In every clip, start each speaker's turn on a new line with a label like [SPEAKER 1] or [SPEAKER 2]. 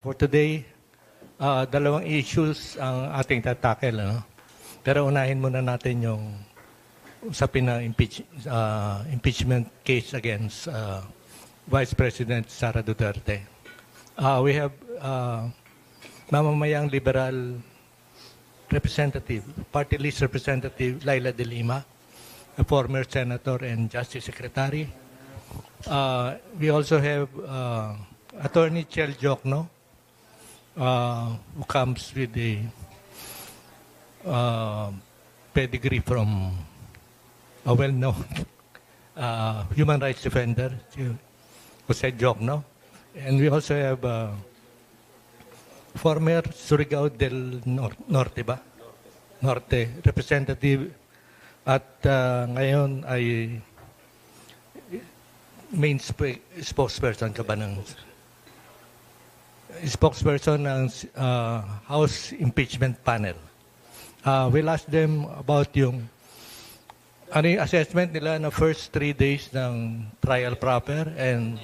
[SPEAKER 1] For today, dalawang issues ang ating tatakel. Ano? Pero unahin muna natin yung usapin na impeachment case against Vice President Sara Duterte. We have mamamayang liberal representative, party list representative Laila De Lima, a former senator and justice secretary. We also have Attorney Chel Jokno, who comes with a pedigree from a well-known human rights defender, Jose Jokno. And we also have former Surigao del Norte representative at ngayon ay main spokesperson ka ba ng spokesperson ng House Impeachment Panel. We'll ask them about yung assessment nila na first 3 days ng trial proper and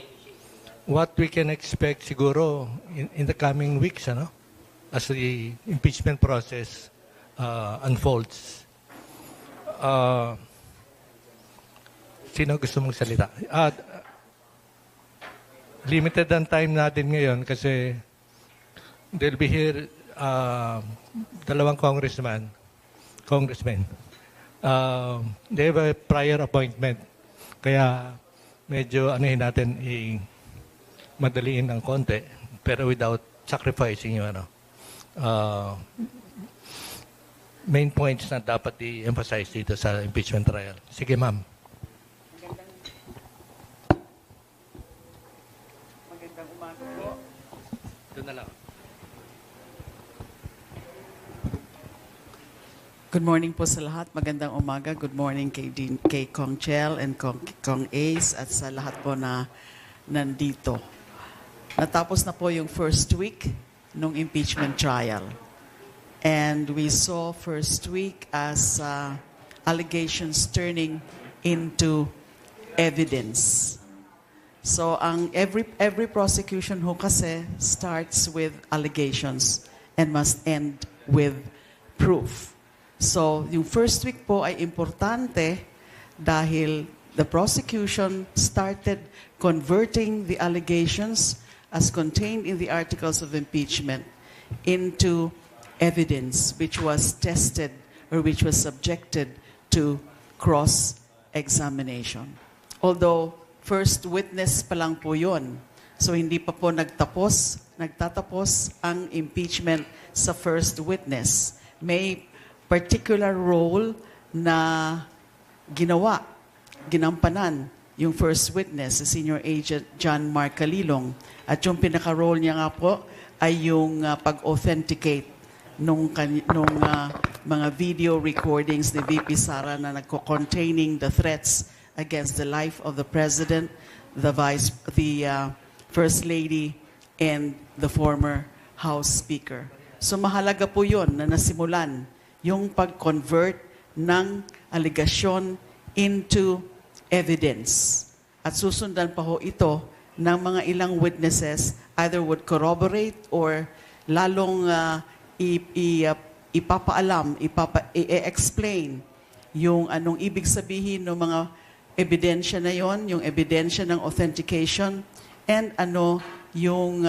[SPEAKER 1] what we can expect siguro in the coming weeks as the impeachment process unfolds. Sino gusto mong salita? Limited ang time natin ngayon kasi they'll be here dalawang congressmen. They have a prior appointment. Kaya medyo natin madaliin ng konti pero without sacrificing yung main points na dapat i-emphasize dito sa impeachment trial. Sige, ma'am.
[SPEAKER 2] Good morning po sa lahat. Magandang umaga. Good morning kay Kong Chel and Kong Ace at sa lahat po na nandito. Natapos na po yung first week ng impeachment trial. And we saw first week as allegations turning into evidence. So every prosecution ho kasi starts with allegations and must end with proof. So, yung first week po ay importante dahil the prosecution started converting the allegations as contained in the articles of impeachment into evidence which was tested or which was subjected to cross-examination. Although, first witness pa lang po yun. So, hindi pa po nagtatapos ang impeachment sa first witness. May particular role na ginampanan yung first witness, si Senior Agent John Mark Calilong. At yung pinaka-role niya nga po ay yung pag-authenticate nung mga video recordings ni VP Sara na containing the threats against the life of the President, the First Lady, and the former House Speaker. So mahalaga po yun na nasimulan yung pag-convert ng aligasyon into evidence. At susundan pa ho ito ng mga ilang witnesses either would corroborate or lalong ipapaalam, i-explain yung anong ibig sabihin ng mga ebidensya na yon, yung ebidensya ng authentication, and ano yung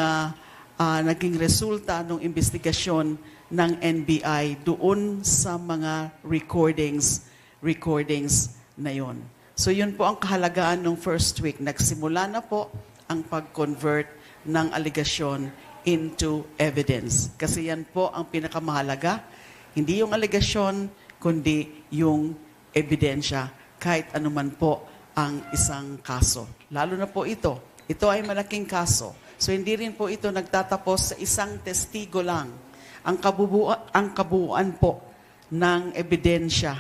[SPEAKER 2] naging resulta ng investigasyon ng NBI doon sa mga recordings na yon. So yun po ang kahalagaan ng first week. Nagsimula na po ang pag-convert ng aligasyon into evidence. Kasi yan po ang pinakamahalaga. Hindi yung aligasyon, kundi yung ebidensya, kahit anuman po ang isang kaso. Lalo na po ito. Ito ay malaking kaso. So hindi rin po ito nagtatapos sa isang testigo lang. Ang kabuuan po ng ebidensya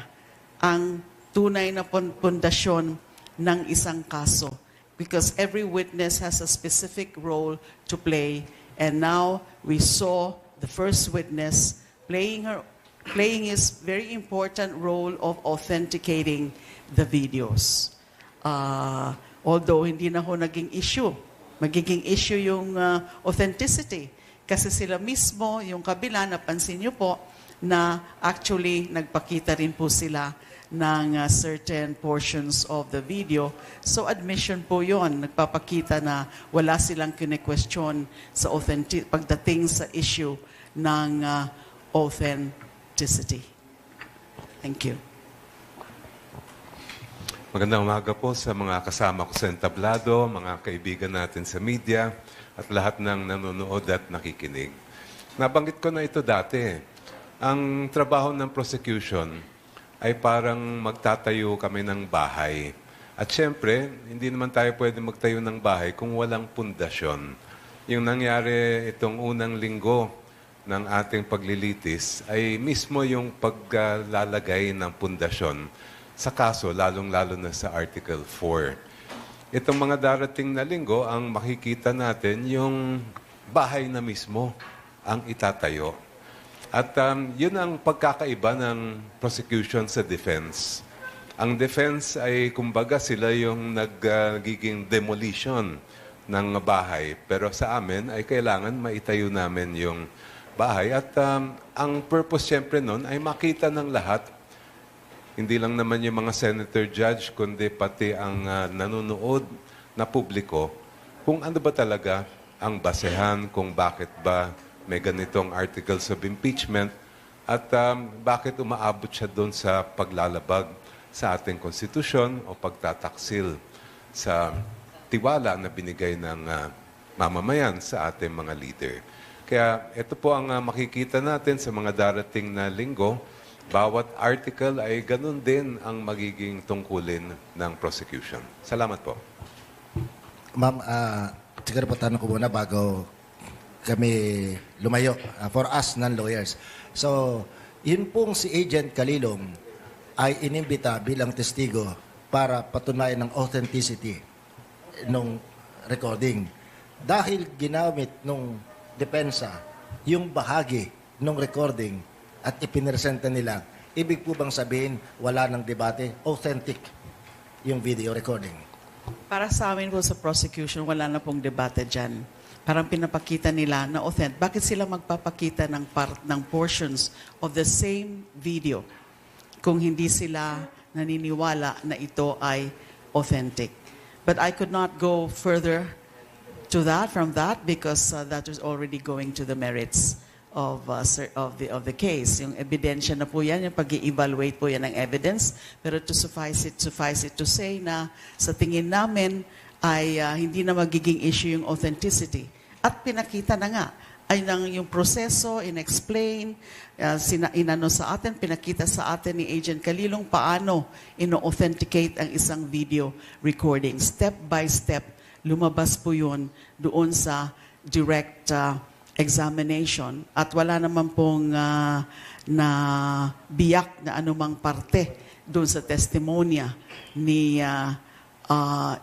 [SPEAKER 2] ang tunay na pundasyon ng isang kaso. Because every witness has a specific role to play. And now we saw the first witness playing his very important role of authenticating the videos. Although hindi na ho naging issue. Magiging issue yung authenticity. Kasi sila mismo, yung kabila, napansin nyo po, na actually nagpakita rin po sila ng certain portions of the video. So admission po yon, nagpapakita na wala silang kine-question sa pagdating sa issue ng authenticity. Thank you.
[SPEAKER 3] Magandang umaga po sa mga kasama ko sa entablado, mga kaibigan natin sa media, at lahat ng nanonood at nakikinig. Nabanggit ko na ito dati. Ang trabaho ng prosecution ay parang magtatayo kami ng bahay. At syempre, hindi naman tayo pwede magtayo ng bahay kung walang pundasyon. Yung nangyari itong unang linggo ng ating paglilitis ay mismo yung paglalagay ng pundasyon sa kaso, lalong-lalo na sa Article 4. Itong mga darating na linggo, ang makikita natin yung bahay na mismo ang itatayo. At yun ang pagkakaiba ng prosecution sa defense. Ang defense ay kumbaga sila yung nagiging demolition ng bahay. Pero sa amin ay kailangan maitayo namin yung bahay. At ang purpose siyempre nun ay makita ng lahat. Hindi lang naman yung mga senator judge, kundi pati ang nanonood na publiko kung ano ba talaga ang basehan, kung bakit ba may ganitong articles of impeachment at bakit umaabot siya doon sa paglalabag sa ating konstitusyon o pagtataksil sa tiwala na binigay ng mamamayan sa ating mga leader. Kaya ito po ang makikita natin sa mga darating na linggo. Bawat article ay ganun din ang magiging tungkulin ng prosecution. Salamat po.
[SPEAKER 4] Ma'am, siguro po tanong ko muna bago kami lumayo, for us non-lawyers. So, yun pong si Agent Calilong ay inimbita bilang testigo para patunayan ng authenticity ng recording. Dahil ginamit nung depensa yung bahagi ng recording at ipinresenta nila, ibig po bang sabihin wala ng debate, authentic yung video recording?
[SPEAKER 2] Para sa amin po sa prosecution, wala na pong debate dyan. Parang pinapakita nila na authentic. Bakit sila magpapakita ng portions of the same video kung hindi sila naniniwala na ito ay authentic? But I could not go further to that, from that, because that was already going to the merits of the case. Yung ebidensya na po yan, yung pag-i-evaluate po yan ng evidence. Pero to suffice it to say na sa tingin namin ay hindi na magiging issue yung authenticity. At pinakita na nga, ay nang yung proseso, in-explain, inano sa atin, pinakita sa atin ni Agent Calilong paano ino-authenticate ang isang video recording. Step by step, lumabas po yun doon sa direct examination at wala naman pong na biyak na anumang parte doon sa testimonya ni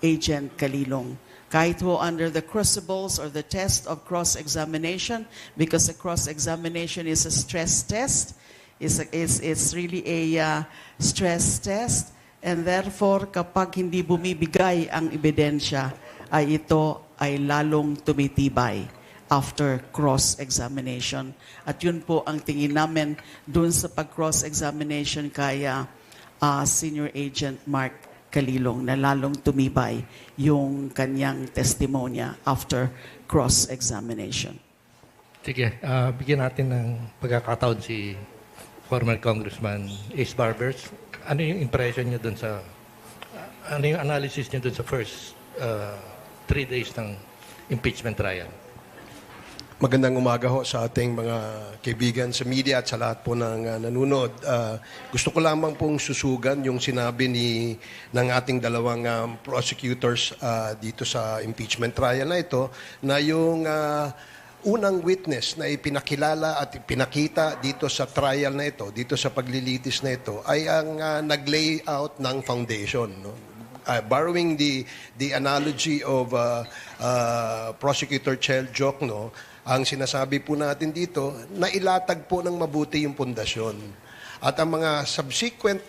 [SPEAKER 2] Agent Calilong. Kahit po under the crucibles or the test of cross-examination, because the cross-examination is a stress test, it's really a stress test, and therefore kapag hindi bumibigay ang ebidensya, ay ito ay lalong tumitibay after cross-examination. At yun po ang tingin namin dun sa pag-cross-examination kaya Senior Agent Mark Calilong na lalong tumibay yung kanyang testimonya after cross-examination.
[SPEAKER 1] Sige, bigyan natin ng pagkakataon si former Congressman Ace Barbers. Ano yung impression niyo dun sa, ano yung analysis niyo dun sa first 3 days ng impeachment trial?
[SPEAKER 5] Magandang umaga ho sa ating mga kaibigan sa media at sa lahat po ng nanonood. Gusto ko lamang pong susugan yung sinabi ng ating dalawang prosecutors dito sa impeachment trial na ito, na yung unang witness na ipinakilala at ipinakita dito sa trial na ito, dito sa paglilitis na ito, ay ang nag-lay out ng foundation. No? Borrowing the analogy of Prosecutor Chel Jokno, ang sinasabi po natin dito, na ilatag po ng mabuti yung pundasyon. At ang mga subsequent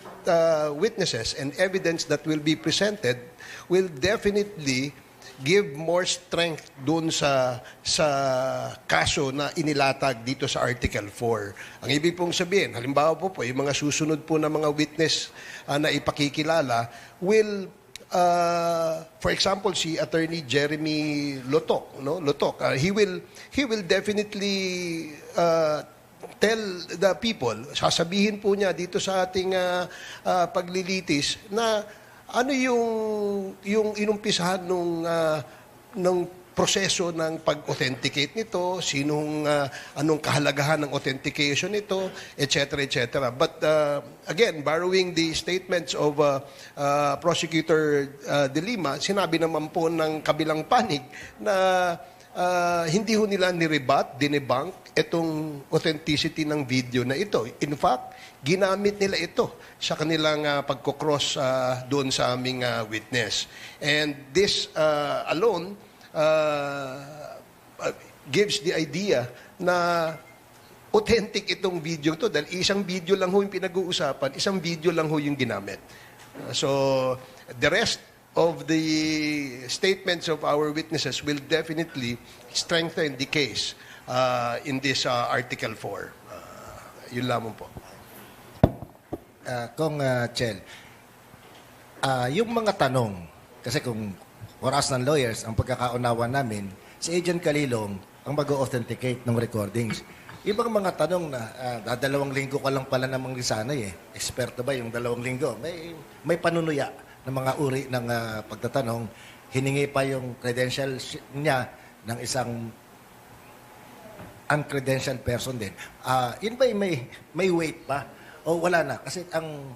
[SPEAKER 5] witnesses and evidence that will be presented will definitely give more strength doon sa kaso na inilatag dito sa Article 4. Ang ibig pong sabihin, halimbawa po yung mga susunod po na mga witness na ipakikilala will for example si Attorney Jeremy Lotok, he will definitely tell the people, sasabihin po niya dito sa ating paglilitis na ano yung inumpisahan ng proseso ng pag-authenticate nito, anong kahalagahan ng authentication nito, etc., etc. But again, borrowing the statements of Prosecutor De Lima, sinabi naman po ng kabilang panig na hindi ho nila dinebunk itong authenticity ng video na ito. In fact, ginamit nila ito sa kanilang pagkocross doon sa aming witness. And this alone gives the idea na authentic itong video to dahil isang video lang ho yung pinag-uusapan, isang video lang ho yung ginamit. So, the rest of the statements of our witnesses will definitely strengthen the case in this Article 4. Yun lamang po.
[SPEAKER 4] Kung Chel, yung mga tanong, kasi kung for us ng lawyers, ang pagkakaunawa namin, si Agent Calilong ang mag-authenticate ng recordings. Ibang mga tanong na, 2 linggo ka lang pala namang lisanay eh. Eksperto ba yung 2 linggo? May panunuya ng mga uri ng pagtatanong. Hiningi pa yung credentials niya ng isang uncredentialed person din. Yun ba may weight pa? O wala na? Kasi ang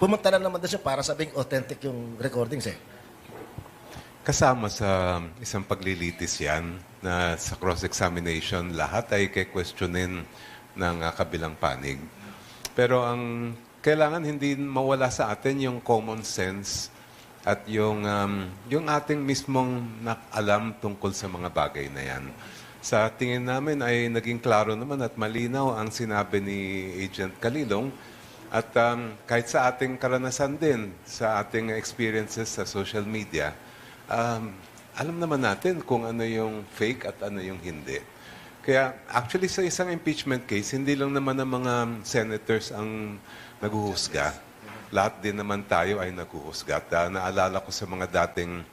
[SPEAKER 4] pumunta na naman doon siya para sabing authentic yung recordings eh.
[SPEAKER 3] Kasama sa isang paglilitis yan na sa cross-examination, lahat ay questionin ng kabilang panig. Pero ang kailangan hindi mawala sa atin yung common sense at yung ating mismong alam tungkol sa mga bagay na yan. Sa tingin namin ay naging klaro naman at malinaw ang sinabi ni Agent Calilong at kahit sa ating karanasan din, sa ating experiences sa social media, alam naman natin kung ano yung fake at ano yung hindi. Kaya actually sa isang impeachment case, hindi lang naman ang mga senators ang naghuhusga. Lahat din naman tayo ay naghuhusga. At naalala ko sa mga dating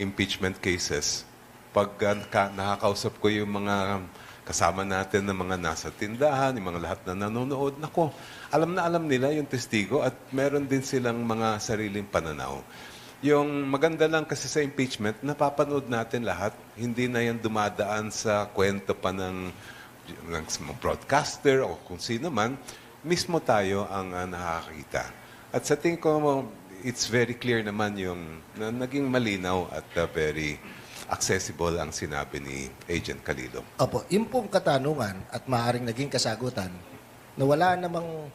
[SPEAKER 3] impeachment cases, pag nakakausap ko yung mga kasama natin na mga nasa tindahan, yung mga lahat na nanonood, nako, alam na alam nila yung testigo at meron din silang mga sariling pananaw. Yung maganda lang kasi sa impeachment, napapanood natin lahat. Hindi na yan dumadaan sa kwento pa ng broadcaster o kung sino man. Mismo tayo ang nakakita. At sa tingin ko, it's very clear naman yung naging malinaw at very accessible ang sinabi ni Agent Calilong.
[SPEAKER 4] Opo, yung pong katanungan at maaaring naging kasagutan na wala namang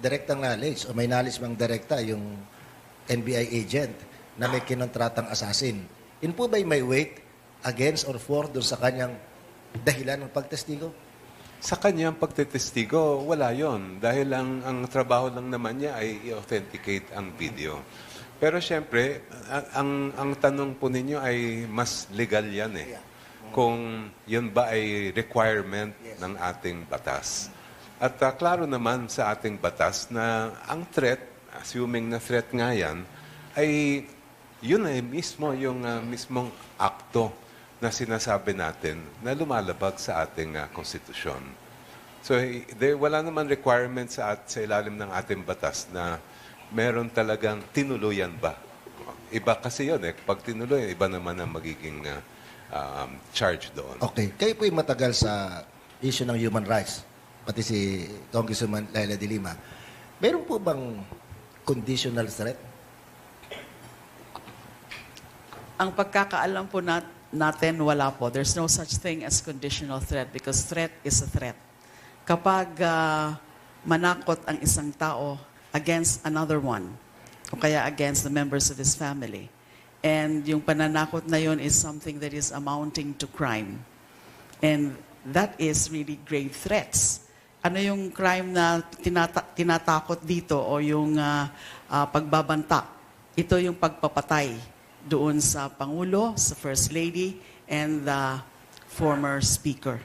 [SPEAKER 4] direktang knowledge o may knowledge mang direkta yung NBI agent na may kinontratang assassin. Yun po ba'y may weight against or for doon sa kanyang dahilan ng pagtestigo?
[SPEAKER 3] Sa kanyang pagtetestigo, wala yon. Dahil ang trabaho lang naman niya ay i-authenticate ang video. Pero siyempre, ang tanong po ninyo ay mas legal yan eh. Kung yun ba ay requirement ng ating batas. At klaro naman sa ating batas na ang threat, assuming na threat nga yan, ay yun ay mismo yung mismong akto na sinasabi natin na lumalabag sa ating konstitusyon. So, wala naman requirement sa ilalim ng ating batas na meron talagang tinuluyan ba? Iba kasi yun eh. Pag tinuloy, iba naman ang magiging charge doon.
[SPEAKER 4] Okay. Kayo po'y matagal sa issue ng human rights, pati si Congresswoman Laila de Lima. Meron po bang conditional threat?
[SPEAKER 2] Ang pagkakaalam po natin, wala po. There's no such thing as conditional threat because threat is a threat. Kapag manakot ang isang tao against another one, o kaya against the members of his family, and yung pananakot na yun is something that is amounting to crime. And that is really grave threats. Ano yung crime na tinatakot dito o yung pagbabanta? Ito yung pagpapatay doon sa Pangulo, sa First Lady, and the former Speaker.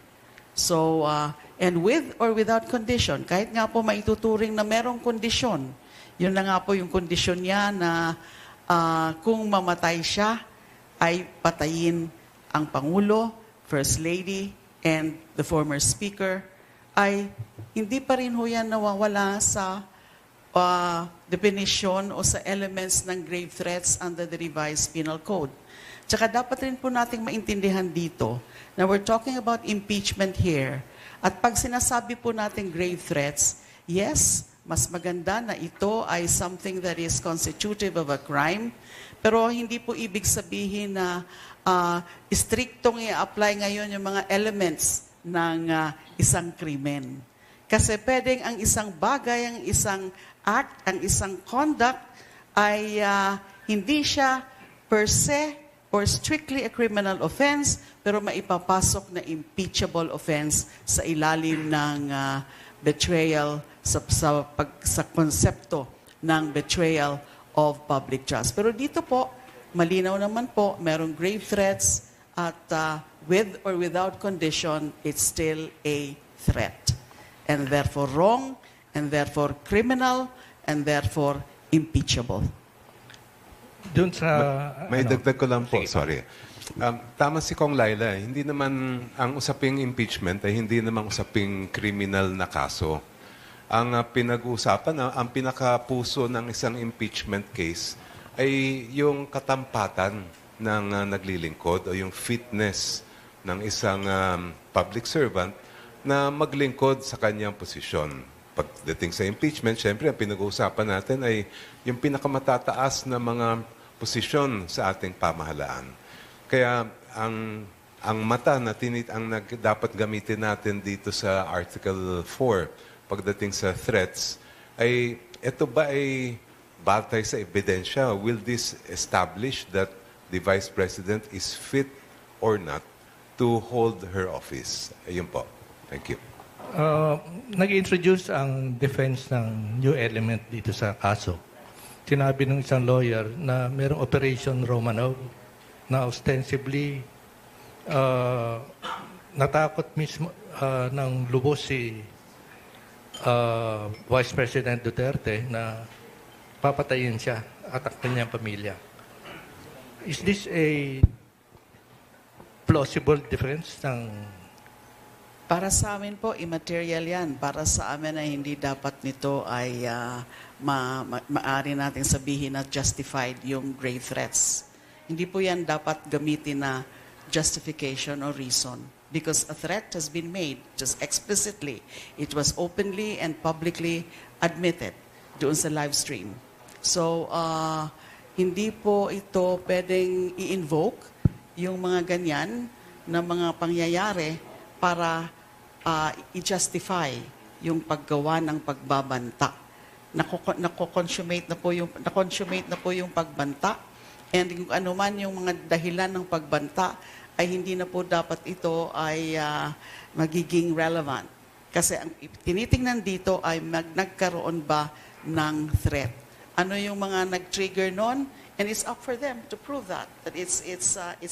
[SPEAKER 2] So, and with or without condition, kahit nga po maituturing na merong kondisyon, yun na nga po yung kondisyon niya na kung mamatay siya, ay patayin ang Pangulo, First Lady, and the former Speaker, ay hindi pa rin ho yan nawawala sa definition o sa elements ng grave threats under the revised penal code. Tsaka dapat rin po nating maintindihan dito na we're talking about impeachment here. At pag sinasabi po natin grave threats, yes, mas maganda na ito ay something that is constitutive of a crime, pero hindi po ibig sabihin na striktong i-apply ngayon yung mga elements ng isang krimen. Kasi pwedeng ang isang bagay, ang isang act, ang isang conduct ay hindi siya per se or strictly a criminal offense, pero maipapasok na impeachable offense sa ilalim ng betrayal sa konsepto ng betrayal of public trust. Pero dito po, malinaw naman po, merong grave threats at with or without condition, it's still a threat. And therefore wrong, and therefore criminal, and therefore impeachable.
[SPEAKER 1] Doon sa...
[SPEAKER 3] May
[SPEAKER 1] ano,
[SPEAKER 3] dagdag ko lang po,
[SPEAKER 1] sige.
[SPEAKER 3] sorry. Tama si Kong Laila, hindi naman ang usaping impeachment ay hindi naman usaping criminal na kaso. Ang pinag-uusapan, ang pinakapuso ng isang impeachment case ay yung katampatan ng naglilingkod o yung fitness ng isang public servant na maglingkod sa kanyang posisyon. Pagdating sa impeachment, syempre ang pinag-uusapan natin ay yung pinakamatataas na mga posisyon sa ating pamahalaan. Kaya ang mata na dapat gamitin natin dito sa Article 4 pagdating sa threats ay ito ba ay batay sa ebidensya? Will this establish that the Vice President is fit or not to hold her office? Ayun po. Thank you.
[SPEAKER 1] Nag-introduce ang defense ng new element dito sa kaso. Sinabi ng isang lawyer na mayroong Operation Romanov na ostensibly natakot mismo ng lubos si Vice President Duterte na papatayin siya at ang kanyang pamilya. Is this a plausible defense ng...
[SPEAKER 2] Para sa amin po, immaterial yan. Para sa amin ay hindi dapat nito ay maaari nating sabihin na justified yung grave threats. Hindi po yan dapat gamitin na justification or reason. Because a threat has been made just explicitly. It was openly and publicly admitted doon sa live stream. So, hindi po ito pwedeng i-invoke yung mga ganyan na mga pangyayari para i-justify yung paggawa ng pagbabanta. Na-consummate na po yung pagbanta, and kung ano man yung mga dahilan ng pagbanta ay hindi na po dapat ito ay magiging relevant. Kasi ang tinitingnan dito ay nagkaroon ba ng threat. Ano yung mga nag-trigger nun? And it's up for them to prove that it's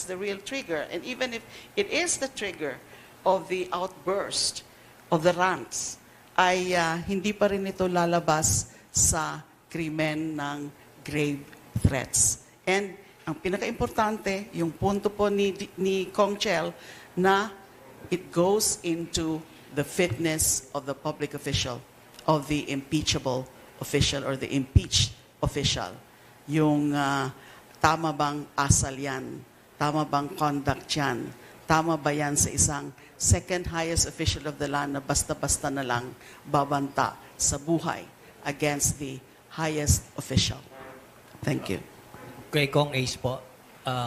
[SPEAKER 2] the real trigger. And even if it is the trigger of the outburst of the rants, ay hindi pa rin ito lalabas sa krimen ng grave threats. And ang pinaka-importante, yung punto po ni Kong Chel, na it goes into the fitness of the public official, of the impeachable official or the impeached official. Yung tama bang asal yan? Tama bang conduct yan? Tama ba yan sa isang second highest official of the land na basta-basta na lang babanta sa buhay against the highest official? Thank you.
[SPEAKER 6] Kay Kong Ace po.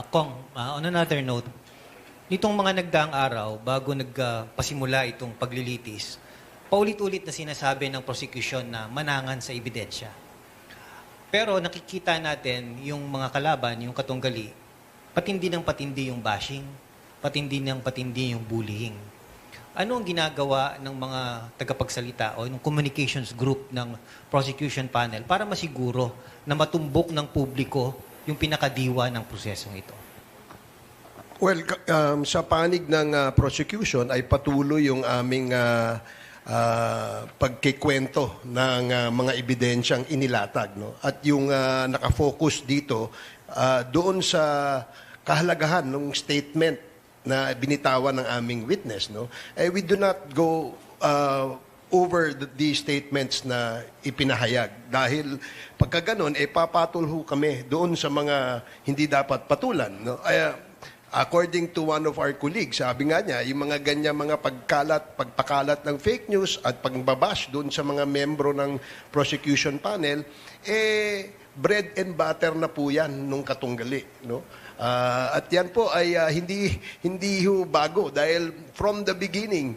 [SPEAKER 6] Kong, on another note, nitong mga nagdaang araw, bago nagpasimula itong paglilitis, paulit-ulit na sinasabi ng prosecution na manangan sa ebidensya. Pero nakikita natin yung mga kalaban, yung katunggali, patindi ng patindi yung bashing, patindi ng patindi yung bullying. Ano ang ginagawa ng mga tagapagsalita o ng communications group ng prosecution panel para masiguro na matumbok ng publiko yung pinakadiwa ng prosesong ito?
[SPEAKER 5] Well, sa panig ng prosecution ay patuloy yung aming pagkikwento ng mga ebidensyang inilatag. No? At yung nakafocus dito doon sa kahalagahan ng statement na binitawan ng aming witness. No? We do not go over the statements na ipinahayag. Dahil pagka ganun, papatol ho kami doon sa mga hindi dapat patulan. No? According to one of our colleagues, sabi nga niya, yung mga ganyan mga pagpakalat ng fake news at pagbabash doon sa mga membro ng prosecution panel, bread and butter na po yan nung katunggali. No? At yan po ay hindi ho bago dahil from the beginning,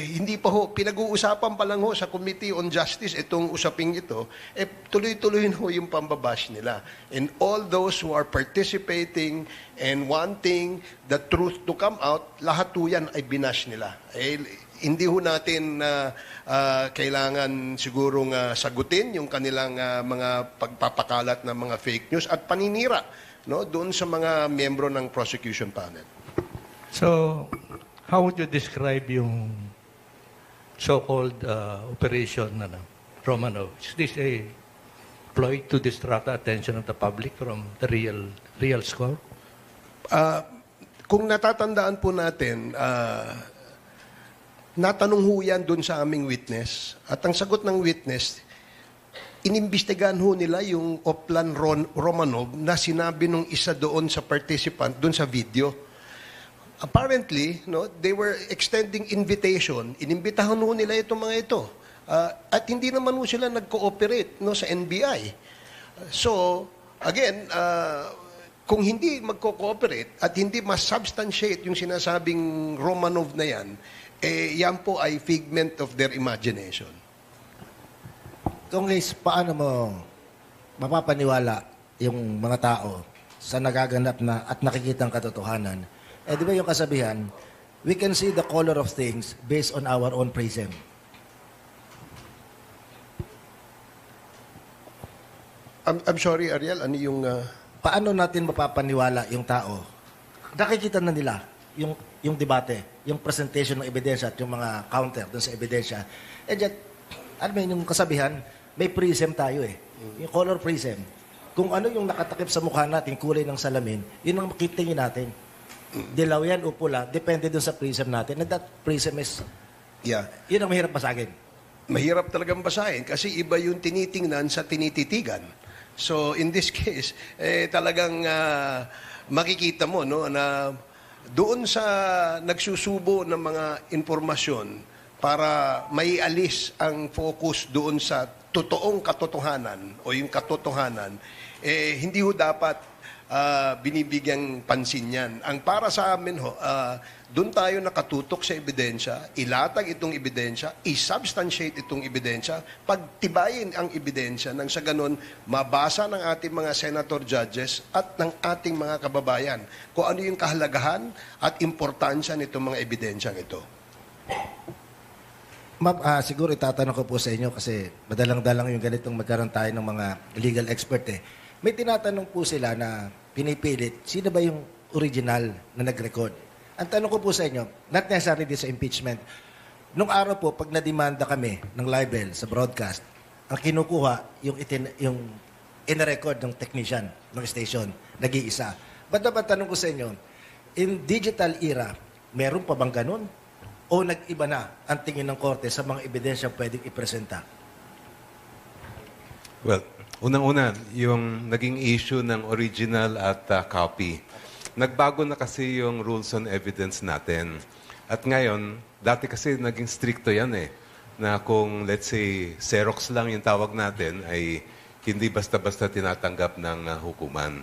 [SPEAKER 5] hindi pa ho, pinag-uusapan pa lang ho sa Committee on Justice itong usaping ito, tuloy-tuloy ho yung pambabash nila. And all those who are participating and wanting the truth to come out, lahat ho yan ay binash nila. Hindi ho natin kailangan sigurong sagutin yung kanilang mga pagpapakalat ng mga fake news at paninira, no, doon sa mga membro ng prosecution panel.
[SPEAKER 1] So, how would you describe yung so-called operation Romanov? Is this a ploy to distract the attention of the public from the real score?
[SPEAKER 5] Kung natatandaan po natin, natanong ho yan doon sa aming witness. At ang sagot ng witness, inimbestigahan ho nila yung Oplan Romanov na sinabi nung isa doon sa participant, doon sa video. Apparently, no, they were extending invitation. Inimbitahan ho nila itong mga ito. At hindi naman ho sila nag-cooperate, no, sa NBI. So, again, kung hindi magko-cooperate at hindi mas-substantiate yung sinasabing Romanov na yan, yan po ay figment of their imagination.
[SPEAKER 4] Kung guys, paano mo mapapaniwala yung mga tao sa nagaganap na at nakikitang katotohanan? Di ba yung kasabihan, we can see the color of things based on our own prism.
[SPEAKER 5] I'm sorry, Ariel, ano yung...
[SPEAKER 4] Paano natin mapapaniwala yung tao? Nakikita na nila yung debate, yung presentation ng ebidensya at yung mga counter dun sa ebidensya. Yet, yung kasabihan, may prism tayo eh. Yung color prism. Kung ano yung nakatakip sa mukha natin, kulay ng salamin, yun ang makitingin natin. Dilaw yan o pula, depende dun sa prism natin. And that prism is, yun ang mahirap basagin.
[SPEAKER 5] Mahirap talagang basahin kasi iba yung tinitingnan sa tinititigan. So, in this case, talagang makikita mo, no, na doon sa nagsusubo ng mga informasyon para maialis ang focus doon sa totoong katotohanan o yung katotohanan, hindi ho dapat binibigyang pansin yan. Ang para sa amin ho, doon tayo nakatutok sa ebidensya, ilatag itong ebidensya, isubstantiate itong ebidensya, pagtibayin ang ebidensya nang sa ganon mabasa ng ating mga senator judges at ng ating mga kababayan kung ano yung kahalagahan at importansya nitong mga ebidensyang ito.
[SPEAKER 4] Ma'am, siguro itatanong ko po sa inyo kasi madalang-dalang yung ganitong magkaroon tayo ng mga legal expert eh. May tinatanong po sila na pinipilit, sino ba yung original na nag-record? Ang tanong ko po sa inyo, not necessarily sa impeachment, nung araw po, pag nademanda kami ng libel sa broadcast, ang kinukuha, yung ina-record ng technician ng station, nag-iisa. Ba't naman tanong ko sa inyo, in digital era, meron pa bang ganun? O nag-iba na ang tingin ng korte sa mga ebidensya pwedeng ipresenta?
[SPEAKER 3] Well, unang-una, yung naging issue ng original at copy. Nagbago na kasi yung rules on evidence natin. At ngayon, dati kasi naging stricto yan eh. Na kung, let's say, Xerox lang yung tawag natin, ay hindi basta-basta tinatanggap ng hukuman.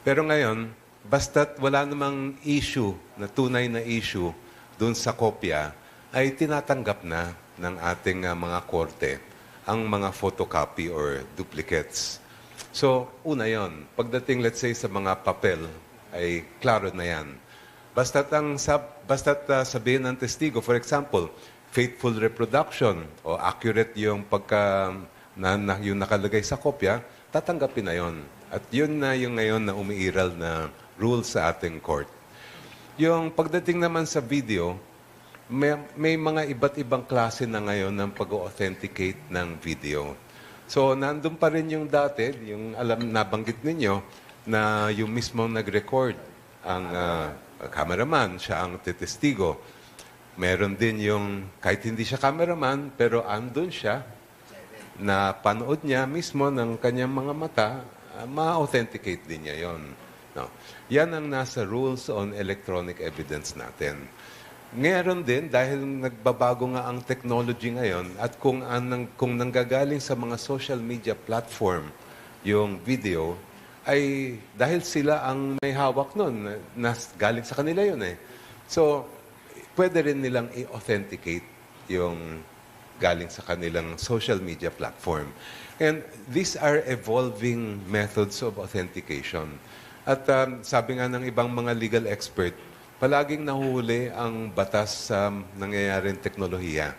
[SPEAKER 3] Pero ngayon, basta't wala namang issue, na tunay na issue, doon sa kopya, ay tinatanggap na ng ating mga korte ang mga photocopy or duplicates. So, una yon. Pagdating, let's say, sa mga papel, ay klaro na yan. Basta't sabihin ng testigo, for example, faithful reproduction o accurate yung yung nakalagay sa kopya, tatanggapin na yon. At yun na yung ngayon na umiiral na rule sa ating court. Yung pagdating naman sa video, may mga iba't ibang klase na ngayon ng pag-authenticate ng video. So, nandun pa rin yung dati, yung nabanggit ninyo, na yung mismo nag-record, ang cameraman, siya ang testigo. Meron din yung, kahit hindi siya cameraman, pero andun siya, na panood niya mismo ng kanyang mga mata, ma-authenticate din niya yon. No. Yan ang nasa rules on electronic evidence natin. Ngayon din, dahil nagbabago nga ang technology ngayon at kung nanggagaling sa mga social media platform yung video, ay dahil sila ang may hawak nun, galing sa kanila yun eh. So, pwede rin nilang i-authenticate yung galing sa kanilang social media platform. And these are evolving methods of authentication. At sabi nga ng ibang mga legal expert, palaging nahuhuli ang batas sa nangyayaring teknolohiya.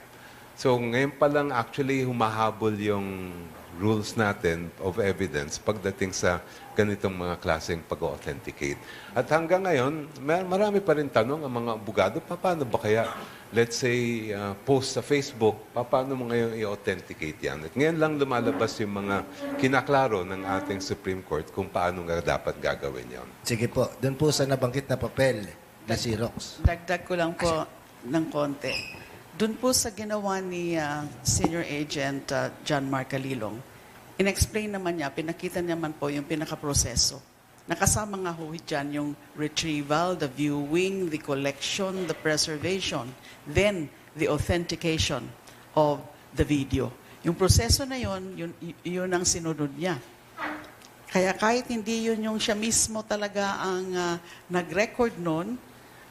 [SPEAKER 3] So ngayon pa lang actually humahabol yung rules natin of evidence pagdating sa ganitong mga klaseng pag-authenticate. At hanggang ngayon, marami pa rin tanong ang mga abogado, paano ba kaya, let's say, post sa Facebook, paano mo ngayon i-authenticate yan? At ngayon lang lumalabas yung mga kinaklaro ng ating Supreme Court kung paano nga dapat gagawin yon.
[SPEAKER 4] Sige po, doon po sa nabanggit na papel na Xerox.
[SPEAKER 2] Dagdag ko lang po ng konti. Doon po sa ginawa ni Senior Agent John Mark Calilong, in-explain naman niya, pinakita naman po yung pinakaproseso. Nakasama nga ho dyan yung retrieval, the viewing, the collection, the preservation, then the authentication of the video. Yung proseso na yun ang sinunod niya. Kaya kahit hindi yun yung siya mismo talaga ang nag-record nun,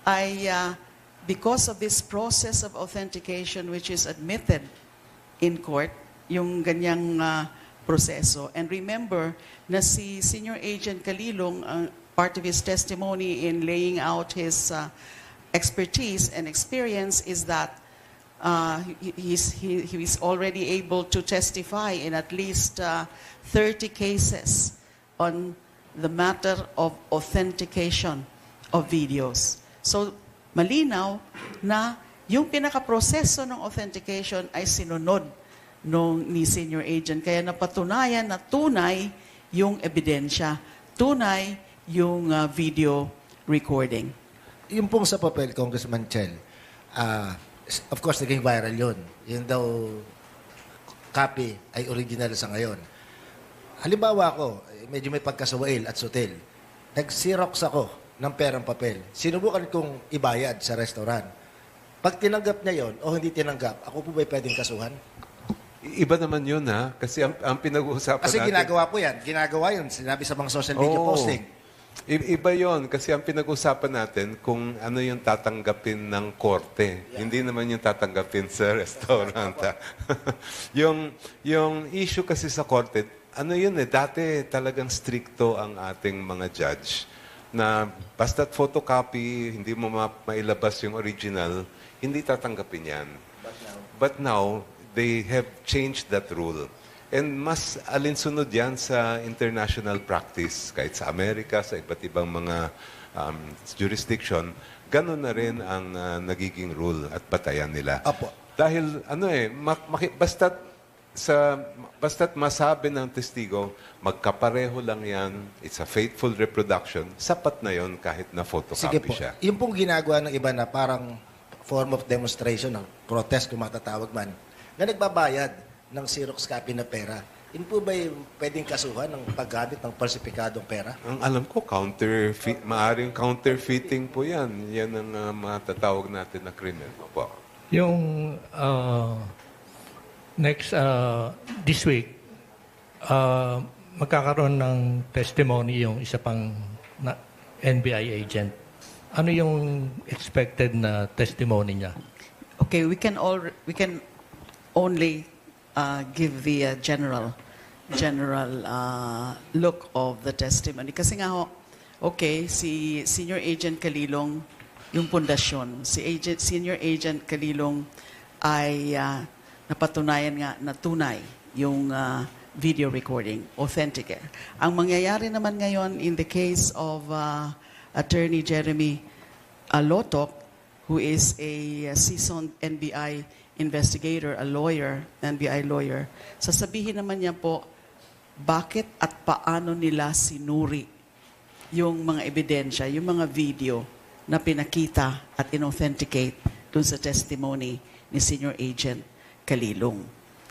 [SPEAKER 2] ay because of this process of authentication which is admitted in court, yung ganyang proseso. And remember na si Senior Agent Calilong, part of his testimony in laying out his expertise and experience is that he is already able to testify in at least 30 cases on the matter of authentication of videos. So, malinaw na yung pinakaproseso ng authentication ay sinunod ni Senior Agent. Kaya napatunayan na tunay yung ebidensya, tunay yung video recording.
[SPEAKER 4] Yung pong sa papel, Congressman Chel, of course, naging viral yun. Yung daw copy ay original sa ngayon. Halimbawa ako, medyo may pagkasawail at sutil. Nag-Xerox ako ng perang papel. Sinubukan kong ibayad sa restaurant. Pag tinanggap niya yon o hindi tinanggap, ako po ba'y pwedeng kasuhan?
[SPEAKER 3] Iba naman yun ha, kasi ang pinag-uusapan
[SPEAKER 4] Kasi
[SPEAKER 3] natin...
[SPEAKER 4] ginagawa po yan. Ginagawa yun. Sinabi sa mga social media
[SPEAKER 3] Oo.
[SPEAKER 4] posting.
[SPEAKER 3] Iba yon kasi ang pinag-usapan natin kung ano yung tatanggapin ng korte. Hindi naman yung tatanggapin sa restaurant. yung issue kasi sa korte, ano yun dati talagang stricto ang ating mga judge na basta't photocopy, hindi mo mailabas yung original, hindi tatanggapin yan. But now, they have changed that rule. And mas alinsunod yan sa international practice, kahit sa Amerika, sa iba't ibang mga jurisdiction, ganun na rin ang nagiging rule at batayan nila.
[SPEAKER 4] Apo.
[SPEAKER 3] Dahil basta't masabi ng testigo, magkapareho lang yan, it's a faithful reproduction, sapat na yon kahit na
[SPEAKER 4] Sige
[SPEAKER 3] photocopy
[SPEAKER 4] po.
[SPEAKER 3] siya.
[SPEAKER 4] Yung pong ginagawa ng iba na parang form of demonstration, protest kung matatawag man, na nagbabayad ng Xerox copy na pera, yun po ba'y pwedeng kasuhan ng paggamit ng falsifikadong pera?
[SPEAKER 3] Ang alam ko, maaring counterfeiting po yan. Yan ang matatawag natin na krimen. Opo.
[SPEAKER 1] Yung this week, magkakaroon ng testimony yung isa pang NBI agent. Ano yung expected na testimony niya?
[SPEAKER 2] Okay, we can only give the general look of the testimony. Kasi nga ho, okay, si Senior Agent Calilong, yung pundasyon, Senior Agent Calilong ay napatunayan nga na tunay yung video recording, authentic. Ang mangyayari naman ngayon in the case of Attorney Jeremy Lotok, who is a seasoned NBI investigator, a lawyer, NBI lawyer, sasabihin naman niya po, bakit at paano nila sinuri yung mga ebidensya, yung mga video na pinakita at inauthenticate dun sa testimony ni Senior Agent Kalilong.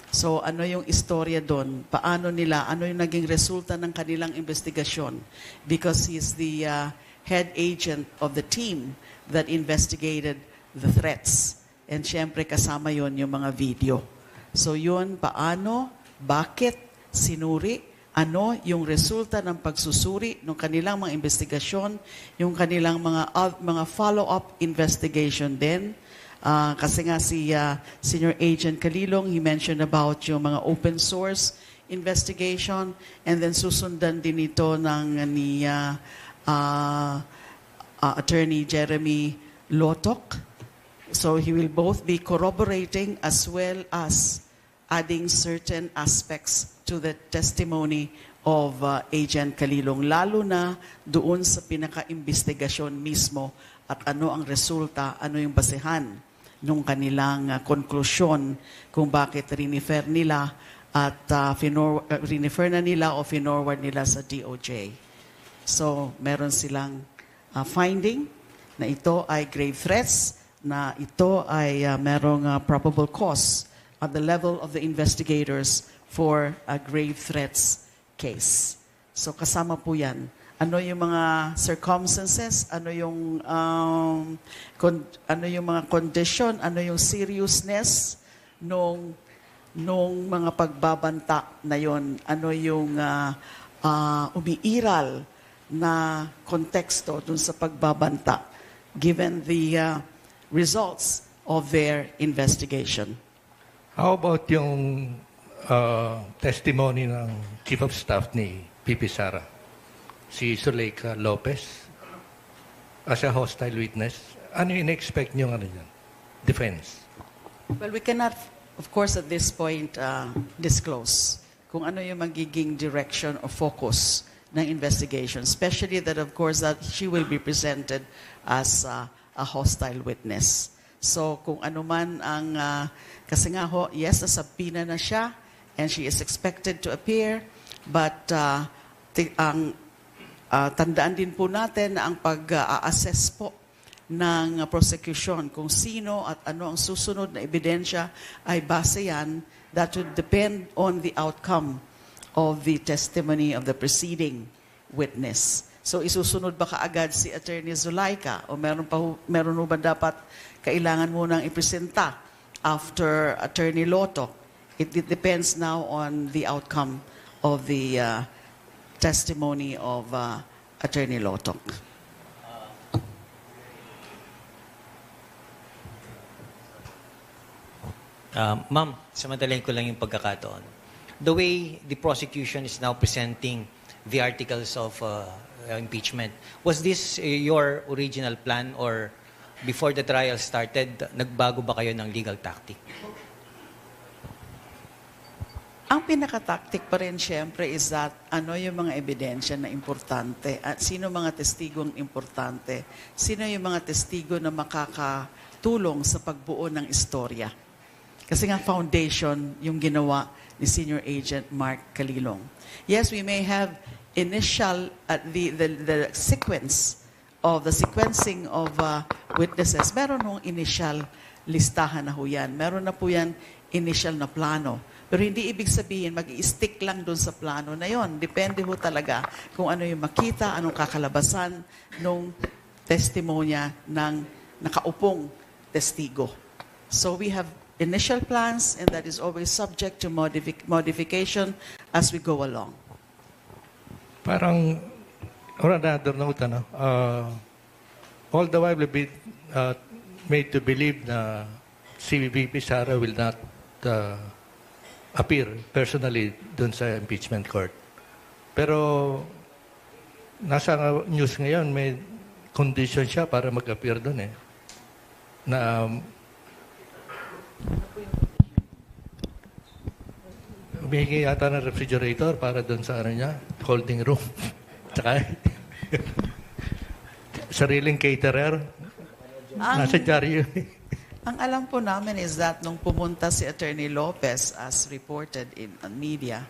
[SPEAKER 2] So ano yung istorya doon? Paano nila, ano yung naging resulta ng kanilang investigasyon? Because he's the head agent of the team that investigated the threats. And syempre kasama yon yung mga video. So yun, paano, bakit, sinuri, ano yung resulta ng pagsusuri ng kanilang mga investigasyon, yung kanilang mga follow-up investigation din. Kasi nga si Senior Agent Kalilong, he mentioned about yung mga open source investigation, and then susundan din ito ng ni Attorney Jeremy Lotok. So he will both be corroborating as well as adding certain aspects to the testimony of Agent Kalilong, lalo na doon sa pinaka-investigasyon mismo at ano ang resulta, ano yung basehan nung kanilang konklusyon kung bakit rinifer nila at rinifer na nila o finorward nila sa DOJ. So, meron silang finding na ito ay grave threats, na ito ay merong probable cause at the level of the investigators for a grave threats case. So, kasama po yan. Ano yung mga circumstances, ano yung mga condition, ano yung seriousness nung mga pagbabanta na yon, ano yung umiiral na konteksto dun sa pagbabanta given the results of their investigation.
[SPEAKER 1] How about yung testimony ng Chief of Staff ni PP Sara? Si Zuleika Lopez as a hostile witness. Ano yung in-expect nyo defense?
[SPEAKER 2] Well, we cannot, of course, at this point, disclose kung ano yung magiging direction or focus ng investigation, especially that, of course, that she will be presented as a hostile witness. So, kung ano man ang, kasi nga ho, yes, nasabina na siya, and she is expected to appear, but tandaan din po natin na ang pag-assess po ng prosecution kung sino at ano ang susunod na ebidensya ay base yan, that would depend on the outcome of the testimony of the preceding witness. So isusunod ba kaagad si Attorney Zuleika o meron ba dapat kailangan mo nang ipresenta after Attorney Lotok? It depends now on the outcome of the testimony of Attorney Lotok.
[SPEAKER 6] Ma'am, samantalahin ko lang yung pagkakataon. The way the prosecution is now presenting the articles of impeachment, was this your original plan, or before the trial started, nagbago ba kayo ng legal tactic?
[SPEAKER 2] Ang pinaka-tactic pa rin siyempre is that ano yung mga ebidensya na importante at sino mga testigong importante, sino yung mga testigo na makakatulong sa pagbuo ng istorya. Kasi nga foundation yung ginawa ni Senior Agent Mark Kalilong. Yes, we may have initial the sequencing of witnesses. Meron nung initial listahan na ho yan. Meron na po yan initial na plano. Pero hindi ibig sabihin mag-i-stick lang doon sa plano na yon. Depende ho talaga kung ano yung makita, anong kakalabasan nung testimonya ng nakaupong testigo. So we have initial plans, and that is always subject to modification as we go along.
[SPEAKER 1] Parang, on another note, all the while we've been made to believe na si VP Sara will not appear personally dun sa impeachment court. Pero nasa news ngayon, may condition siya para mag-appear dun na Humihingi yata ng refrigerator para doon sa ano niya, holding room. Tsaka sariling caterer. Nasa dyaryo.
[SPEAKER 2] Ang alam po namin is that nung pumunta si Attorney Lopez as reported in media,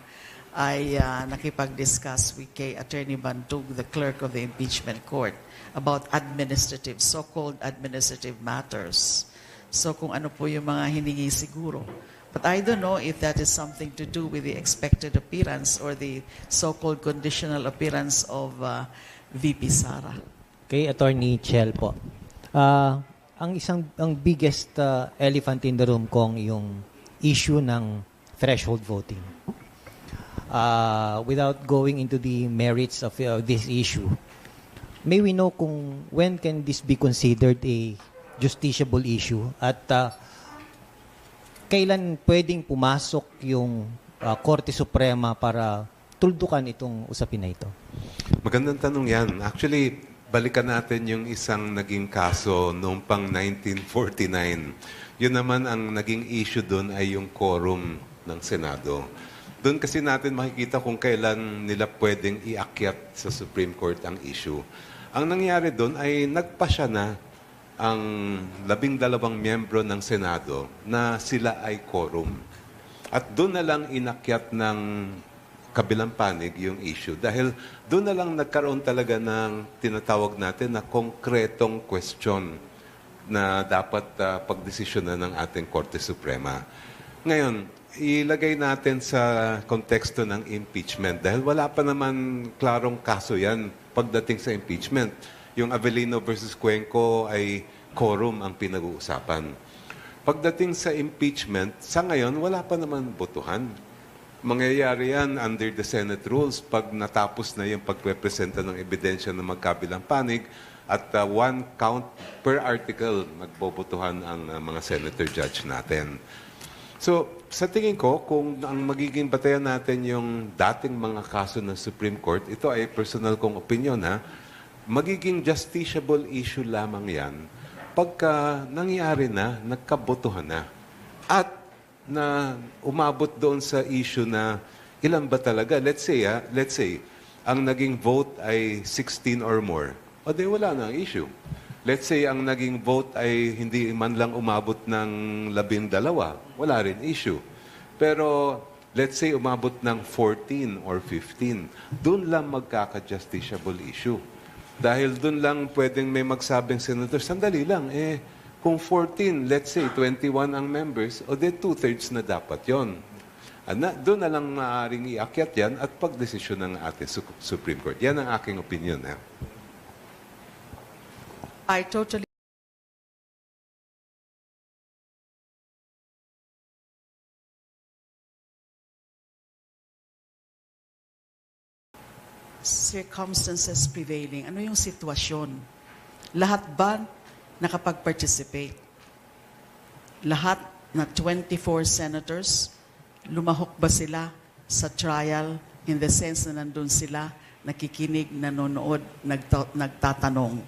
[SPEAKER 2] ay nakipag-discuss with kay Attorney Bantug, the clerk of the impeachment court, about administrative, so-called administrative matters. So kung ano po yung mga hiningi siguro. But I don't know if that is something to do with the expected appearance or the so-called conditional appearance of VP Sara.
[SPEAKER 6] Kay Attorney Chel po. Ang biggest elephant in the room kong yung issue ng threshold voting. Without going into the merits of this issue, may we know kung when can this be considered a justiciable issue at kailan pwedeng pumasok yung Korte Suprema para tuldukan itong usapin na ito?
[SPEAKER 3] Magandang tanong yan. Actually, balikan natin yung isang naging kaso noong pang 1949. Yun naman ang naging issue doon ay yung quorum ng Senado. Doon kasi natin makikita kung kailan nila pwedeng iakyat sa Supreme Court ang issue. Ang nangyari doon ay nagpasya na ang 12 miyembro ng Senado na sila ay quorum. At doon na lang inakyat ng kabilang panig yung issue. Dahil doon na lang nagkaroon talaga ng tinatawag natin na konkretong question na dapat pagdesisyonan ng ating Korte Suprema. Ngayon, ilagay natin sa konteksto ng impeachment dahil wala pa naman klarong kaso yan pagdating sa impeachment. Yung Avellino versus Cuenco ay quorum ang pinag-uusapan. Pagdating sa impeachment, sa ngayon, wala pa naman botohan. Mangyayari yan under the Senate rules pag natapos na yung pagprepresenta ng ebidensya ng magkabilang panig at one count per article magbobotohan ang mga senator judge natin. So, sa tingin ko, kung ang magiging batayan natin yung dating mga kaso ng Supreme Court, ito ay personal kong opinion ha, magiging justiciable issue lamang yan pagka nangyari na, nagkabotohan na. At na umabot doon sa issue na ilan ba talaga? Let's say, ang naging vote ay 16 or more. O di wala na ang issue. Let's say, ang naging vote ay hindi man lang umabot ng 12. Wala rin issue. Pero, let's say, umabot ng 14 or 15. Doon lang magkaka-justiciable issue. Dahil doon lang pwedeng may magsabing senator, sandali lang, kung 14, let's say, 21 ang members, o di 2/3 na dapat yon. Doon na lang maaaring iakyat yan at pagdesisyon ng ating Supreme Court. Yan ang aking opinion.
[SPEAKER 2] I totally circumstances prevailing. Ano yung sitwasyon? Lahat ba nakapag-participate? Lahat na 24 senators, lumahok ba sila sa trial in the sense na nandun sila, nakikinig, nanonood, nagtatanong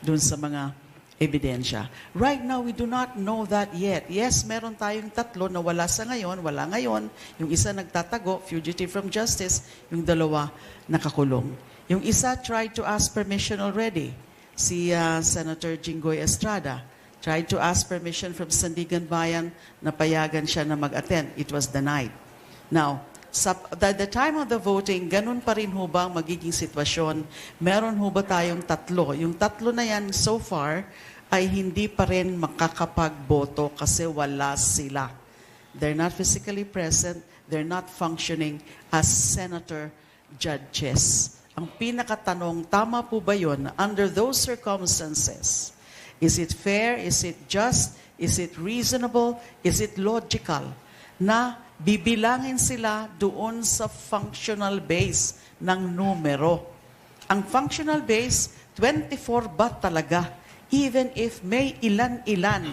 [SPEAKER 2] dun sa mga ebidensya? Right now, we do not know that yet. Yes, meron tayong 3 na wala sa ngayon, wala ngayon. Yung isa nagtatago, fugitive from justice. Yung 2, nakakulong. Yung isa tried to ask permission already. Si Senator Jinggoy Estrada tried to ask permission from Sandigan Bayan na payagan siya na mag-attend. It was denied. Now, at the time of the voting, ganun pa rin ho ba ang magiging sitwasyon? Meron ho ba tayong 3? Yung 3 na yan so far ay hindi pa rin makakapagboto kasi wala sila. They're not physically present. They're not functioning as senator judges. Ang pinakatanong, tama po ba yun? Under those circumstances, is it fair? Is it just? Is it reasonable? Is it logical? Na bibilangin sila doon sa functional base ng numero. Ang functional base, 24 ba talaga? Even if may ilan-ilan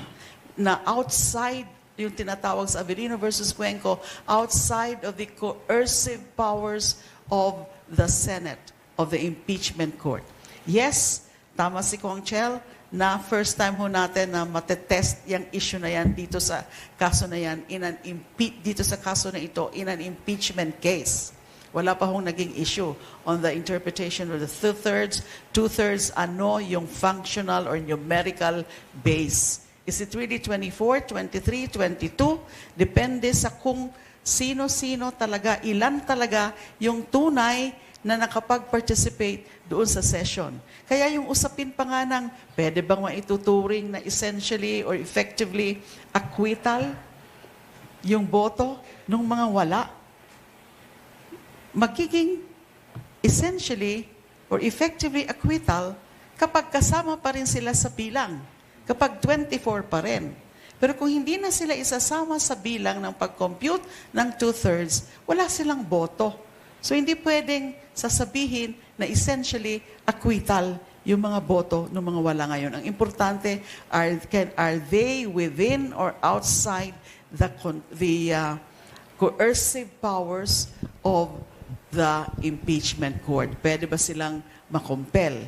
[SPEAKER 2] na outside, yung tinatawag sa Avellino versus Cuenco, outside of the coercive powers of the Senate, of the impeachment court. Yes, tama si Kong Chel, na first time ho natin na matetest yung issue na yan dito sa kaso na yan, dito sa kaso na ito, in an impeachment case. Wala pa hong naging issue on the interpretation of the two-thirds. Two-thirds, ano yung functional or numerical base. Is it really 24, 23, 22? Depende sa kung sino-sino talaga, ilan talaga yung tunay na nakapag-participate doon sa session. Kaya yung usapin pa nga ng, pwede bang maituturing na essentially or effectively acquittal yung boto ng mga wala? Magiging essentially or effectively acquittal kapag kasama pa rin sila sa bilang, kapag 24 pa rin. Pero kung hindi na sila isasama sa bilang ng pag-compute ng two-thirds, wala silang boto. So hindi pwedeng sasabihin na essentially acquittal yung mga boto ng mga wala ngayon. Ang importante, are they within or outside the coercive powers of the impeachment court? Pwede ba silang makompel?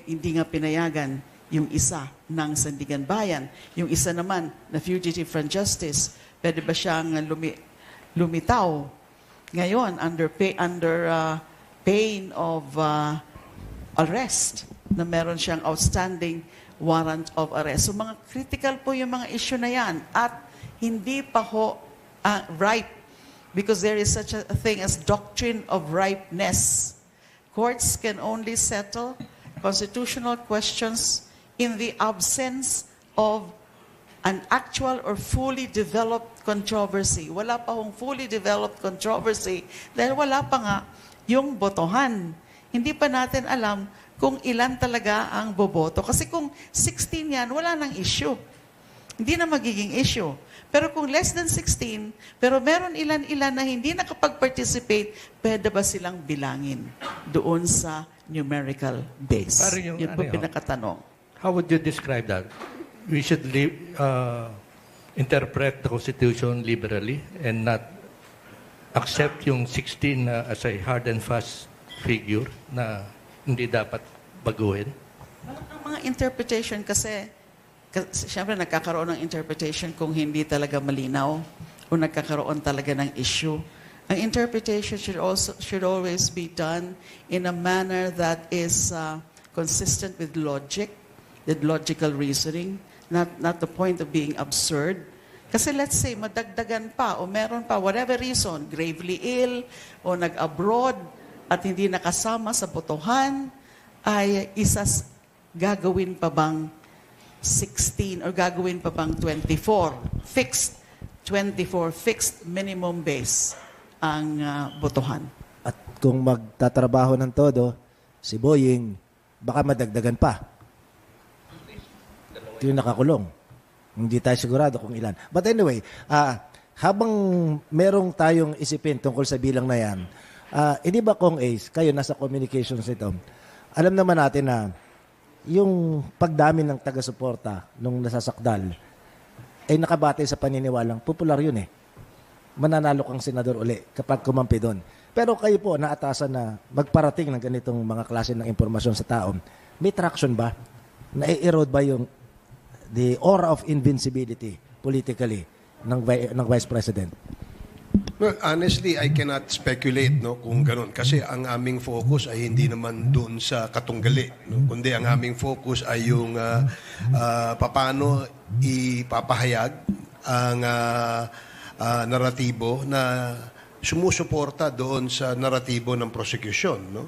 [SPEAKER 2] Hindi nga pinayagan yung isa ng Sandigan Bayan. Yung isa naman na fugitive from justice, pwede ba siyang lumitaw ngayon under pain of arrest na meron siyang outstanding warrant of arrest? So mga critical po yung mga issue na yan at hindi pa ho ripe because there is such a thing as doctrine of ripeness. Courts can only settle constitutional questions in the absence of an actual or fully developed controversy. Wala pa hong fully developed controversy dahil wala pa nga yung botohan. Hindi pa natin alam kung ilan talaga ang boboto. Kasi kung 16 yan, wala nang issue. Hindi na magiging issue. Pero kung less than 16, pero meron ilan-ilan na hindi nakapag-participate, pwede ba silang bilangin doon sa numerical base?
[SPEAKER 1] Parang
[SPEAKER 2] Yun po pinakatanong.
[SPEAKER 1] How would you describe that? We should interpret the Constitution liberally and not accept yung 16 as a hard and fast figure na hindi dapat baguhin?
[SPEAKER 2] Ang mga interpretation kasi siyempre nagkakaroon ng interpretation kung hindi talaga malinaw o nagkakaroon talaga ng issue. Ang interpretation should always be done in a manner that is consistent with logic, with logical reasoning, not the point of being absurd. Kasi let's say madagdagan pa o meron pa whatever reason, gravely ill o nag-abroad at hindi nakasama sa botohan, ay gagawin pa bang 16 or gagawin pa bang 24 fixed minimum base ang botohan.
[SPEAKER 7] At kung magtatrabaho ng todo, si Boying, baka madagdagan pa. Ito yung nakakulong. Hindi tayo sigurado kung ilan. But anyway, habang merong tayong isipin tungkol sa bilang na yan, hindi ba kung Ace, kayo nasa communications nito, alam naman natin na yung pagdami ng taga-suporta nung nasasakdal ay nakabatay sa paniniwalang popular yun eh. Mananalo kang senador uli kapag kumampi doon. Pero kayo po naatasan na magparating ng ganitong mga klase ng impormasyon sa tao. May traction ba? Na-erode ba yung the aura of invincibility politically ng Vice President?
[SPEAKER 5] Well, honestly, I cannot speculate kung ganun. Kasi ang aming focus ay hindi naman doon sa katunggali. Kundi ang aming focus ay yung paano ipapahayag ang naratibo na sumusuporta doon sa naratibo ng prosecution.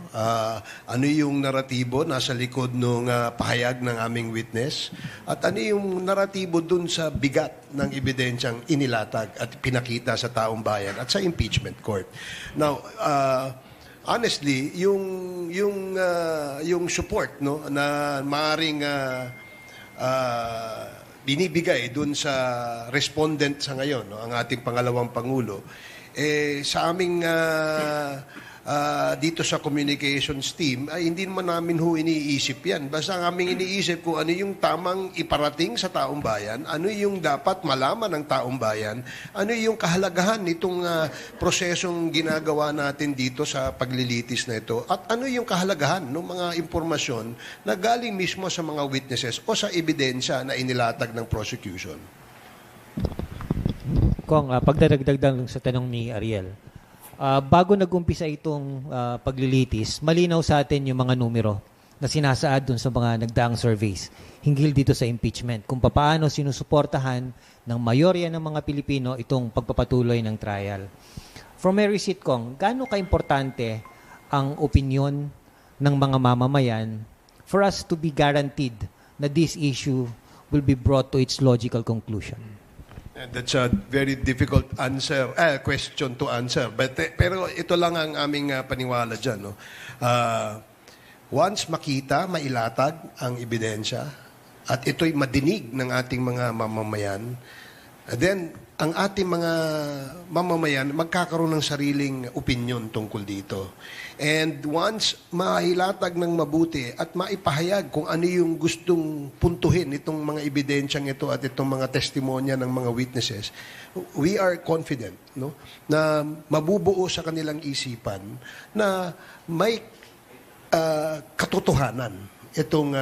[SPEAKER 5] Ano yung naratibo nasa likod ng pahayag ng aming witness at ano yung naratibo doon sa bigat ng ebidensyang inilatag at pinakita sa taong bayan at sa impeachment court. Now, honestly, yung support na maaring binibigay doon sa respondent sa ngayon, ang ating pangalawang pangulo, sa aming dito sa communications team, ay hindi naman namin iniisip yan. Basta ang aming iniisip kung ano yung tamang iparating sa taong bayan, ano yung dapat malaman ng taong bayan, ano yung kahalagahan nitong prosesong ginagawa natin dito sa paglilitis na ito, at ano yung kahalagahan ng mga impormasyon na galing mismo sa mga witnesses o sa ebidensya na inilatag ng prosecution.
[SPEAKER 6] Kong, pagdadagdag lang sa tanong ni Ariel, bago nag-umpisa itong paglilitis, malinaw sa atin yung mga numero na sinasaad dun sa mga nagdaang surveys hinggil dito sa impeachment, kung paano sinusuportahan ng mayorya ng mga Pilipino itong pagpapatuloy ng trial. From my receipt, Kong, gaano ka-importante ang opinion ng mga mamamayan for us to be guaranteed na this issue will be brought to its logical conclusion?
[SPEAKER 5] That's a very difficult question to answer. Pero ito lang ang aming paniwala dyan. No? Once makita, mailatag ang ebidensya, at ito'y madinig ng ating mga mamamayan, then ang ating mga mamamayan magkakaroon ng sariling opinion tungkol dito. And once mailatag ng mabuti at maipahayag kung ano yung gustong puntuhin itong mga ebidensyang ito at itong mga testimonya ng mga witnesses, we are confident, no, na mabubuo sa kanilang isipan na may katotohanan itong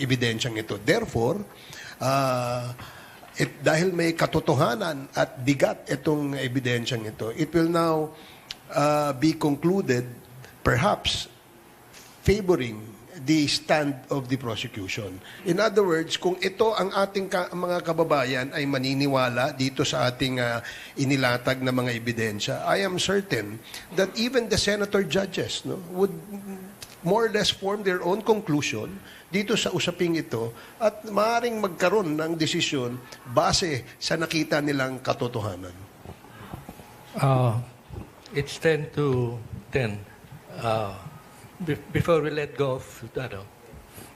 [SPEAKER 5] ebidensyang ito. Therefore, dahil may katotohanan at bigat itong ebidensyang ito, it will now be concluded perhaps favoring the stand of the prosecution. In other words, kung ito ang ating mga kababayan ay maniniwala dito sa ating inilatag na mga ebidensya, I am certain that even the senator judges, no, would more or less form their own conclusion dito sa usaping ito at maaaring magkaroon ng desisyon base sa nakita nilang katotohanan.
[SPEAKER 1] It's 10 to 10. Before we let go of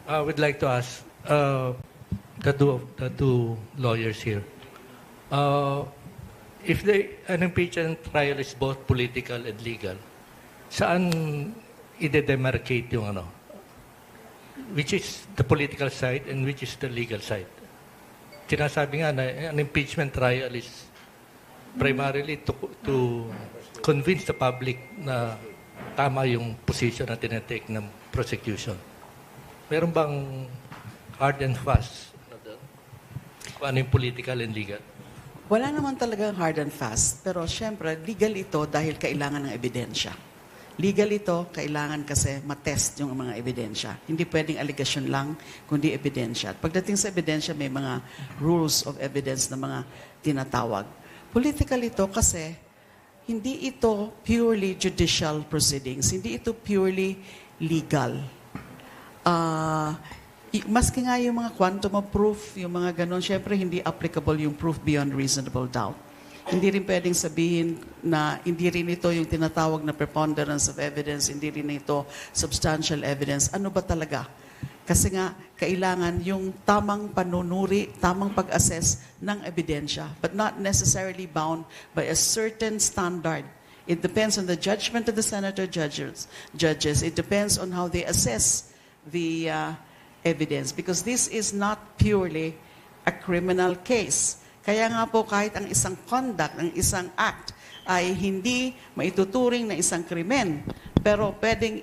[SPEAKER 1] I would like to ask the two lawyers here. If an impeachment trial is both political and legal, saan i-demarcate yung which is the political side and which is the legal side? Sinasabi nga na an impeachment trial is primarily to convince the public na tama yung position na tinatake ng prosecution. Meron bang hard and fast kung ano yung political and legal?
[SPEAKER 2] Wala naman talagang hard and fast, pero syempre, legal ito dahil kailangan ng ebidensya. Legal ito, kailangan kasi matest yung mga ebidensya. Hindi pwedeng allegation lang, kundi ebidensya. At pagdating sa ebidensya, may mga rules of evidence na mga tinatawag. Political ito kasi hindi ito purely judicial proceedings. Hindi ito purely legal. Maski nga yung mga quantum of proof, yung mga ganon, syempre hindi applicable yung proof beyond reasonable doubt. Hindi rin pwedeng sabihin na hindi rin ito yung tinatawag na preponderance of evidence, hindi rin ito substantial evidence. Ano ba talaga? Kasi nga, kailangan yung tamang panunuri, tamang pag-assess ng ebidensya, but not necessarily bound by a certain standard. It depends on the judgment of the senator judges. It depends on how they assess the evidence, because this is not purely a criminal case. Kaya nga po kahit ang isang conduct, ang isang act ay hindi maituturing na isang krimen, pero pwedeng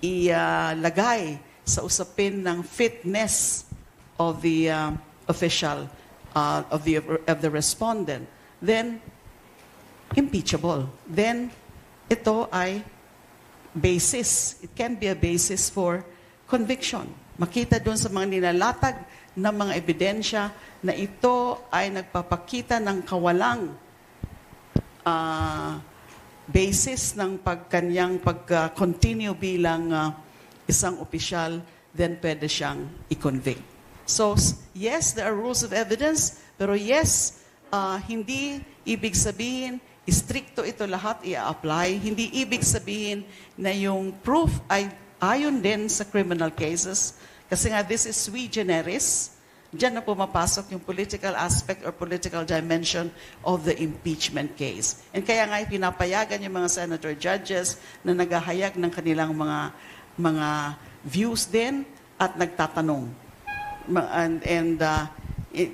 [SPEAKER 2] ilagay sa usapin ng fitness of the official, of the respondent, then impeachable. Then ito ay basis. It can be a basis for conviction. Makita doon sa mga nilalatag ng mga ebidensya na ito ay nagpapakita ng kawalang basis ng kanyang pag-continue bilang isang opisyal, then pwede siyang i-convict. So, yes, there are rules of evidence, pero yes, hindi ibig sabihin, stricto ito lahat i-apply. Hindi ibig sabihin na yung proof ay ayon din sa criminal cases. Kasi nga, this is sui generis. Diyan na pumapasok yung political aspect or political dimension of the impeachment case. And kaya nga pinapayagan yung mga senator judges na naghahayag ng kanilang mga views din at nagtatanong.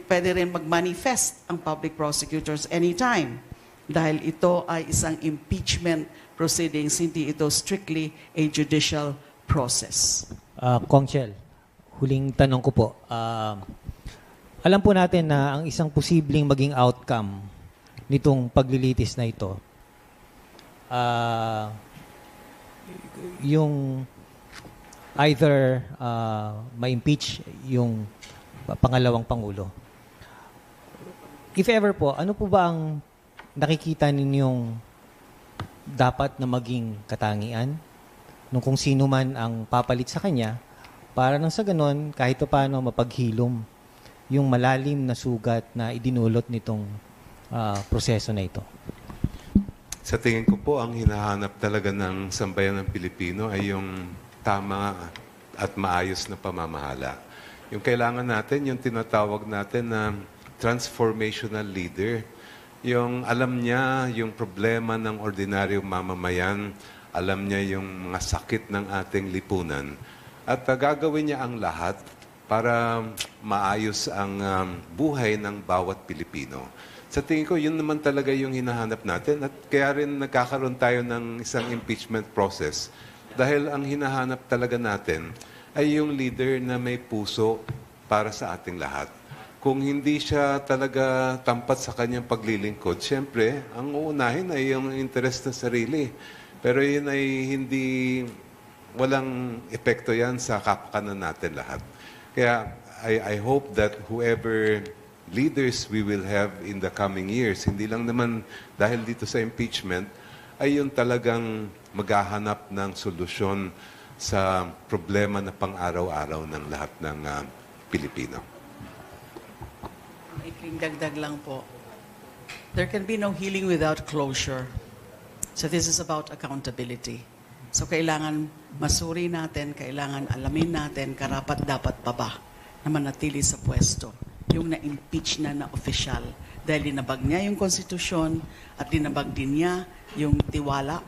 [SPEAKER 2] Pwede rin mag-manifest ang public prosecutors anytime dahil ito ay isang impeachment proceedings, hindi ito strictly a judicial process.
[SPEAKER 6] Kong Chel, huling tanong ko po. Alam po natin na ang isang posibleng maging outcome nitong paglilitis na ito, yung either ma-impeach yung pangalawang Pangulo. If ever po, ano po ba ang nakikita ninyong dapat na maging katangian nung kung sino man ang papalit sa kanya para nang sa ganon kahit paano mapaghilom yung malalim na sugat na idinulot nitong proseso na ito?
[SPEAKER 3] Sa tingin ko po, ang hinahanap talaga ng sambayan ng Pilipino ay yung tama at maayos na pamamahala. Yung kailangan natin, yung tinatawag natin na transformational leader. Yung alam niya yung problema ng ordinaryong mamamayan, alam niya yung mga sakit ng ating lipunan, at gagawin niya ang lahat para maayos ang buhay ng bawat Pilipino. Sa tingin ko, yun naman talaga yung hinahanap natin, at kaya rin nagkakaroon tayo ng isang impeachment process dahil ang hinahanap talaga natin ay yung leader na may puso para sa ating lahat. Kung hindi siya talaga tampat sa kanyang paglilingkod, siyempre, ang uunahin ay yung interest ng sarili. Pero yun ay walang epekto yan sa kapakanan natin lahat. Kaya I hope that whoever leaders we will have in the coming years, hindi lang naman dahil dito sa impeachment, ay yung talagang maghahanap ng solusyon sa problema na pang-araw-araw ng lahat ng Pilipino.
[SPEAKER 2] Ikling dagdag lang po. There can be no healing without closure. So this is about accountability. So kailangan masuri natin, kailangan alamin natin, karapat-dapat pa ba na manatili sa pwesto yung na-impeach na opisyal dahil dinabag niya yung konstitusyon at dinabag din niya yung tiwala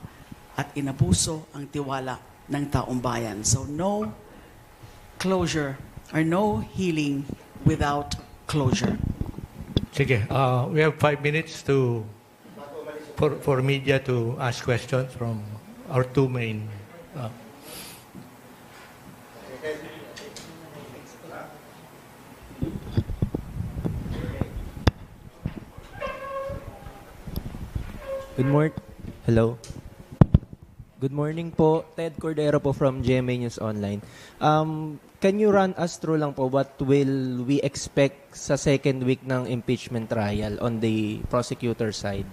[SPEAKER 2] at inabuso ang tiwala ng taong bayan. So no closure or no healing without closure.
[SPEAKER 1] Sige, we have 5 minutes for media to ask questions from our two main.
[SPEAKER 8] Good morning. Hello. Good morning po. Ted Cordero po from GMA News Online. Can you run us through lang po what will we expect sa second week ng impeachment trial on the prosecutor side?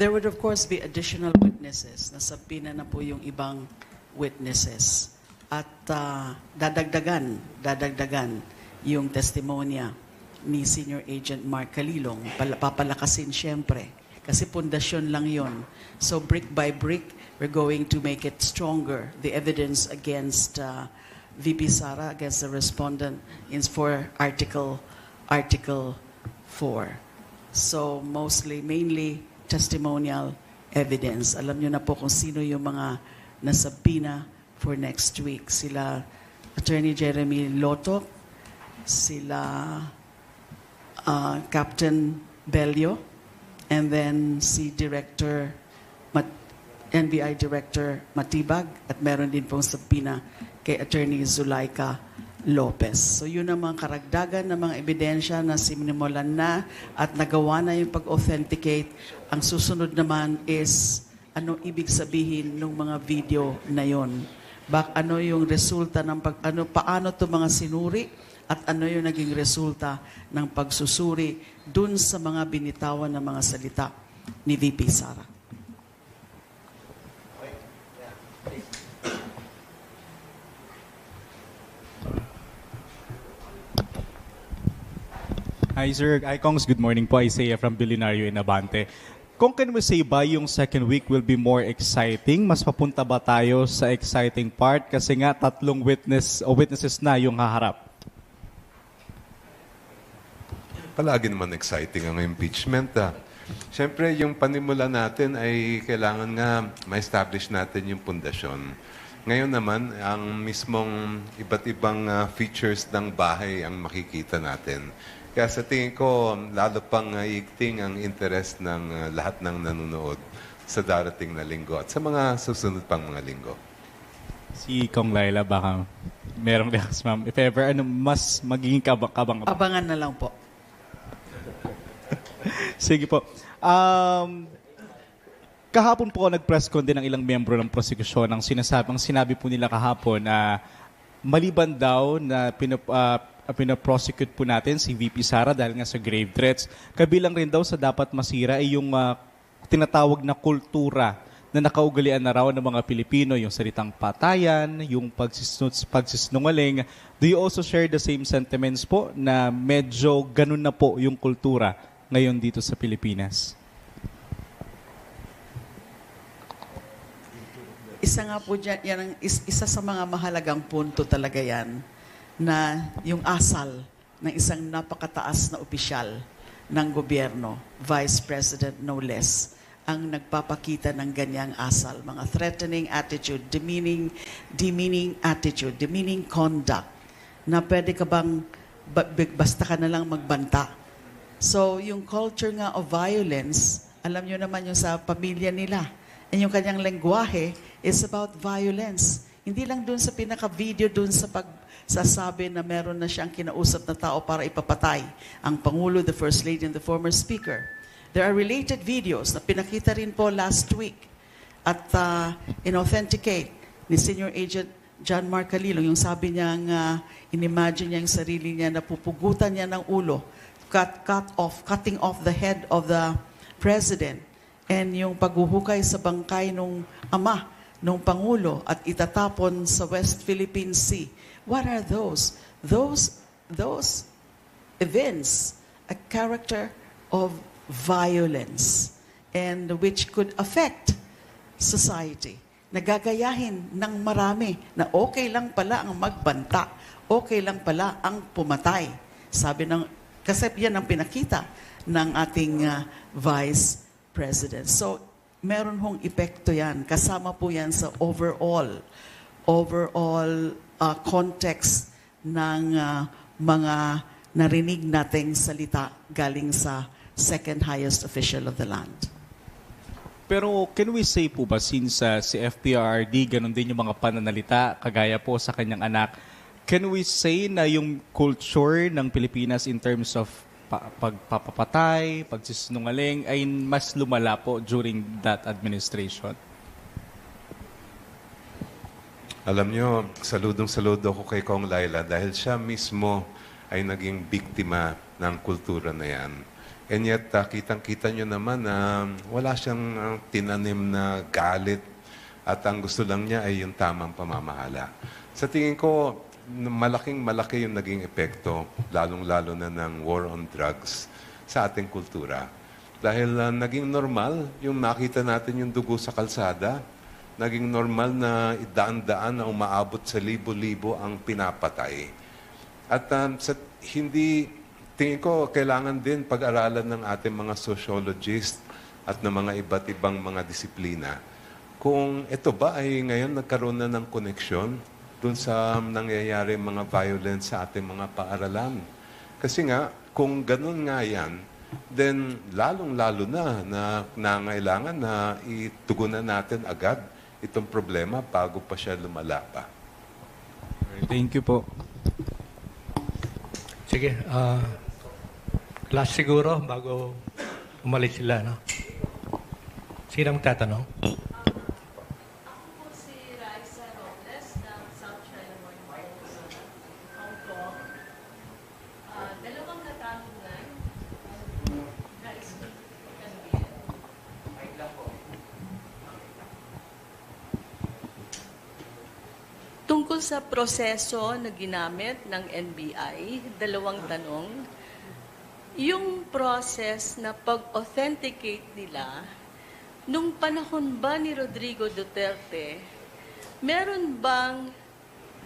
[SPEAKER 2] There would of course be additional witnesses. Nasabina na po yung ibang witnesses. At dadagdagan yung testimonya ni Senior Agent Mark Calilong. Papalakasin siyempre. Kasi pundasyon lang yon. So brick by brick, we're going to make it stronger. The evidence against VP Sara, against the respondent, is for Article 4. So mainly testimonial evidence. Alam nyo na po kung sino yung mga nasabina for next week. Sila Attorney Jeremy Loto, sila Captain Bello, and then si NBI Director Matibag, at meron din pong sabina kay Attorney Zulaika Lopez. So yun ang mga karagdagan ng mga ebidensya na sinimulan na at nagawa na yung pag-authenticate. Ang susunod naman is ano ibig sabihin ng mga video na yon. Ano yung resulta ng paano to mga sinuri at ano yung naging resulta ng pagsusuri dun sa mga binitawan ng mga salita ni VP Sara.
[SPEAKER 9] Hi, sir. Hi, Kongs. Good morning po. Isaiah from Billionario in Abante. Kung can we say ba yung second week will be more exciting? Mas papunta ba tayo sa exciting part? Kasi nga tatlong witnesses na yung haharap.
[SPEAKER 3] Palagi naman exciting ang impeachment. Siyempre, yung panimula natin ay kailangan nga ma-establish natin yung pundasyon. Ngayon naman, ang mismong iba't ibang features ng bahay ang makikita natin. Kaya sa tingin ko, lalo pang iigting ang interest ng lahat ng nanonood sa darating na linggo at sa mga susunod pang mga linggo.
[SPEAKER 9] Si Kong Laila, baka merong reacts, ma'am. If ever, mas magiging kabang.
[SPEAKER 2] Abangan na lang po.
[SPEAKER 9] Sige po. Kahapon po nag-press con din ng ilang miyembro ng prosekusyon. Ang sinabi po nila kahapon na maliban daw na pinaprosecute po natin si VP Sara dahil nga sa grave threats. Kabilang rin daw sa dapat masira ay yung tinatawag na kultura na nakaugalian na raw ng mga Pilipino, yung salitang patayan, yung pagsisinungaling. Do you also share the same sentiments po na medyo ganun na po yung kultura ngayon dito sa Pilipinas?
[SPEAKER 2] Isa nga po dyan, isa sa mga mahalagang punto talaga yan, na yung asal ng isang napakataas na opisyal ng gobyerno, Vice President no less, ang nagpapakita ng ganyang asal. Mga threatening attitude, demeaning attitude, demeaning conduct, na pwede ka bang, basta ka na lang magbanta. So, yung culture nga of violence, alam nyo naman yung sa pamilya nila, and yung kanyang lengguwahe is about violence. Hindi lang dun sa pinaka-video, dun sa pagsasabi na meron na siyang kinausap na tao para ipapatay ang Pangulo, the First Lady, and the former Speaker. There are related videos na pinakita rin po last week at in-authenticate ni Senior Agent John Mark Calilo, yung sabi niyang inimagine niya yung sarili niya na pupugutan niya ng ulo, cutting off the head of the President, and yung paghuhukay sa bangkay nung ama nung Pangulo at itatapon sa West Philippine Sea. What are those? Those events, a character of violence, and which could affect society. Nagagayahin ng marami na okay lang pala ang magbanta, okay lang pala ang pumatay. Kasi yan ang pinakita ng ating Vice President. So, meron hong epekto yan. Kasama po yan sa overall context ng mga narinig nating salita galing sa second highest official of the land.
[SPEAKER 9] Pero can we say po ba, since si FPRD, ganun din yung mga pananalita, kagaya po sa kanyang anak, can we say na yung culture ng Pilipinas in terms of pagpapatay, pagsisinungaling ay mas lumala po during that administration?
[SPEAKER 3] Alam nyo, saludong-saludo ko kay Kong Laila dahil siya mismo ay naging biktima ng kultura na yan. And yet, kitang-kita nyo naman na wala siyang tinanim na galit at ang gusto lang niya ay yung tamang pamamahala. Sa tingin ko, malaki yung naging epekto, lalong-lalo na ng war on drugs sa ating kultura. Dahil naging normal yung makita natin yung dugo sa kalsada, naging normal na daan-daan na umaabot sa libo-libo ang pinapatay. At tingin ko, kailangan din pag-aralan ng ating mga sociologist at ng mga iba't ibang mga disiplina kung ito ba ay ngayon nagkaroon na ng koneksyon dun sa nangyayari mga violence sa ating mga paaralan. Kasi nga, kung ganun nga yan, then lalong-lalo na nangailangan na itugunan natin agad itong problema bago pa siya lumala pa.
[SPEAKER 9] Thank you po.
[SPEAKER 1] Sige, last siguro bago umalis sila, no? Sino ang tatanong?
[SPEAKER 10] Tungkol sa proseso na ginamit ng NBI, dalawang tanong. yung process na pag-authenticate nila, nung panahon ba ni Rodrigo Duterte, meron bang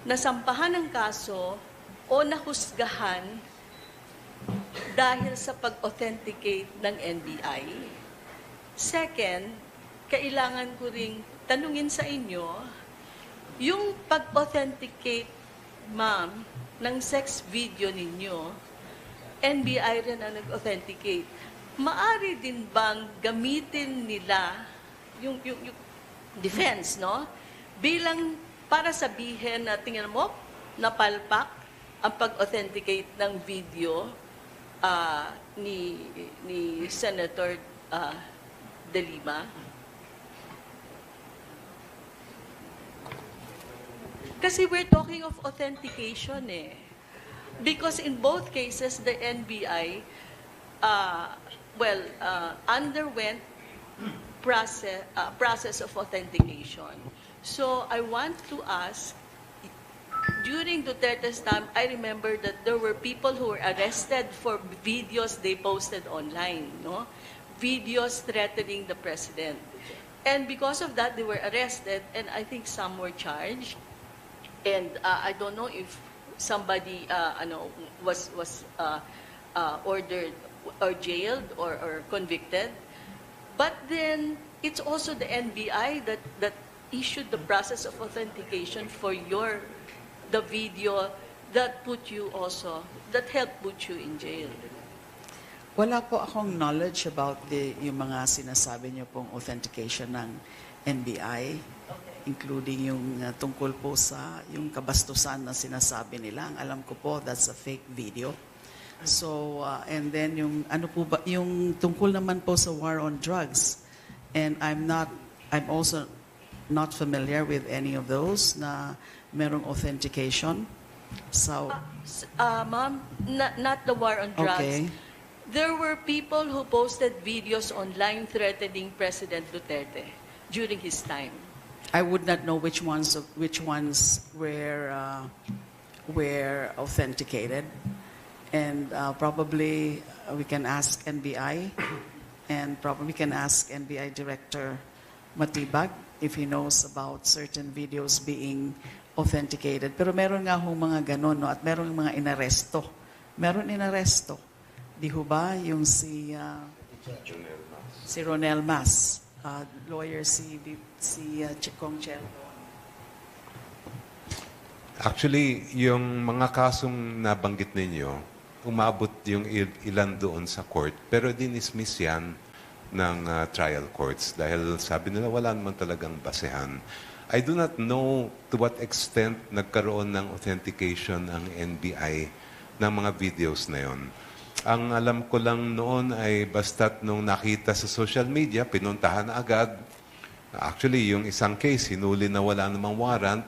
[SPEAKER 10] nasampahan ng kaso o nahusgahan dahil sa pag-authenticate ng NBI? Second, kailangan ko ring tanungin sa inyo, yung pag-authenticate, ma'am, ng sex video ninyo, NBI rin ang nag-authenticate. Maari din bang gamitin nila yung defense, no? Bilang para sabihin na tingnan mo, napalpak ang pag-authenticate ng video ni Senator De Lima. Kasi we're talking of authentication eh. Because in both cases, the NBI, underwent process of authentication. So I want to ask, during Duterte's time, I remember that there were people who were arrested for videos they posted online, no? Videos threatening the president. And because of that, they were arrested, and I think some were charged. And I don't know if somebody was ordered or jailed or convicted. But then it's also the NBI that issued the process of authentication for the video that helped put you in jail.
[SPEAKER 2] Wala po akong knowledge about yung mga sinasabi niyo pong authentication ng NBI, including yung tungkol po sa yung kabastusan na sinasabi nila. Ang alam ko po, that's a fake video. So, and then yung ano po ba, yung tungkol naman po sa war on drugs. And I'm also not familiar with any of those na merong authentication. So,
[SPEAKER 10] Ma'am, not the war on drugs.
[SPEAKER 2] okay.
[SPEAKER 10] There were people who posted videos online threatening President Duterte during his time.
[SPEAKER 2] I would not know which ones were authenticated, and probably we can ask NBI, and probably can ask NBI Director Matibag if he knows about certain videos being authenticated. Pero meron nga hong mga ganon, no? At meron mga inaresto. Meron inaresto. Di ho ba yung si Ronel Mas, lawyer si Kong Chel.
[SPEAKER 3] Actually, yung mga kasong nabanggit ninyo, umabot yung ilan doon sa court, pero dinismiss yan ng trial courts dahil sabi nila wala naman talagang basehan. I do not know to what extent nagkaroon ng authentication ang NBI ng mga videos na yon. Ang alam ko lang noon ay basta't nung nakita sa social media, pinuntahan na agad. Actually, yung isang case, hinuli na wala namang warrant,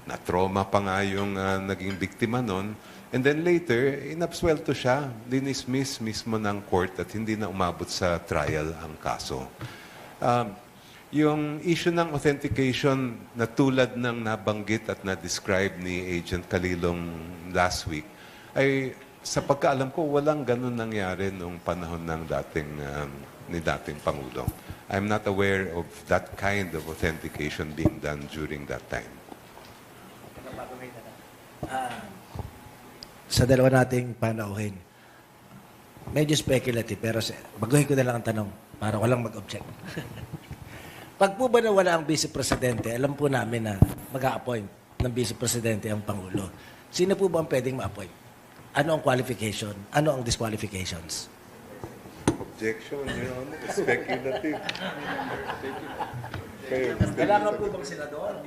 [SPEAKER 3] na-trauma pa nga yung naging biktima noon. And then later, inabsuelto siya, dinismiss mismo ng court at hindi na umabot sa trial ang kaso. Yung issue ng authentication na tulad ng nabanggit at na-describe ni Agent Calilong last week, ay sa pagkaalam ko, walang ganun nangyari noong panahon ng dating Pangulo. I'm not aware of that kind of authentication being done during that time.
[SPEAKER 7] Sa dalawa nating panauhin, medyo speculative, pero baguhin ko na lang ang tanong para walang mag-object. Pag po ba nawala ang Vice Presidente, alam po namin na mag-a-appoint ng Vice Presidente ang Pangulo. Sino po ba ang pwedeng ma-appoint? Ano ang qualification? Ano ang disqualifications?
[SPEAKER 3] Objection, Your Honor. Speculative.
[SPEAKER 7] Kailangan po bang senador?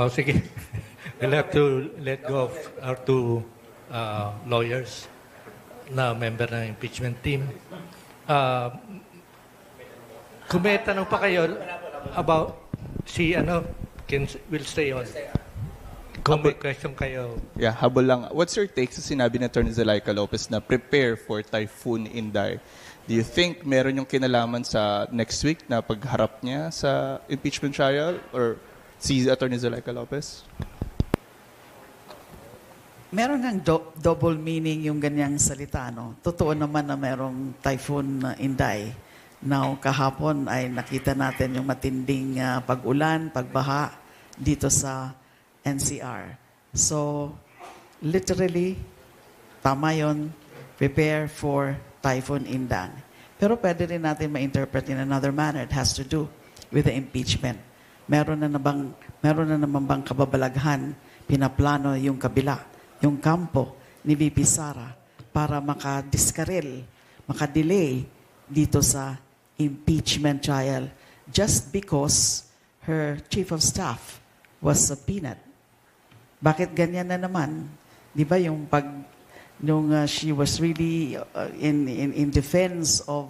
[SPEAKER 1] Sige. We'll have to let go of our two lawyers na member ng impeachment team. Kung may tanong pa kayo about will stay on. Kung may question kayo.
[SPEAKER 11] Yeah, habol lang. What's your take sa sinabi ni Atty. Zulaika Lopez na prepare for Typhoon Inday? Do you think meron yung kinalaman sa next week na pagharap niya sa impeachment trial or si Atty. Zulaika Lopez?
[SPEAKER 2] Meron ng double meaning yung ganyang salita, no? Totoo naman na merong Typhoon Inday. Now, kahapon ay nakita natin yung matinding pag-ulan, pagbaha dito sa NCR. So, literally, tama yun, prepare for Typhoon Inday. Pero pwede rin natin ma-interpret in another manner. It has to do with the impeachment. Meron na naman bang kababalaghan, pinaplano yung kabila, yung kampo ni VP Sara para makadiskarel, makadelay dito sa impeachment trial just because her chief of staff was subpoenaed. Bakit ganyan na naman? Di ba yung she was really in defense of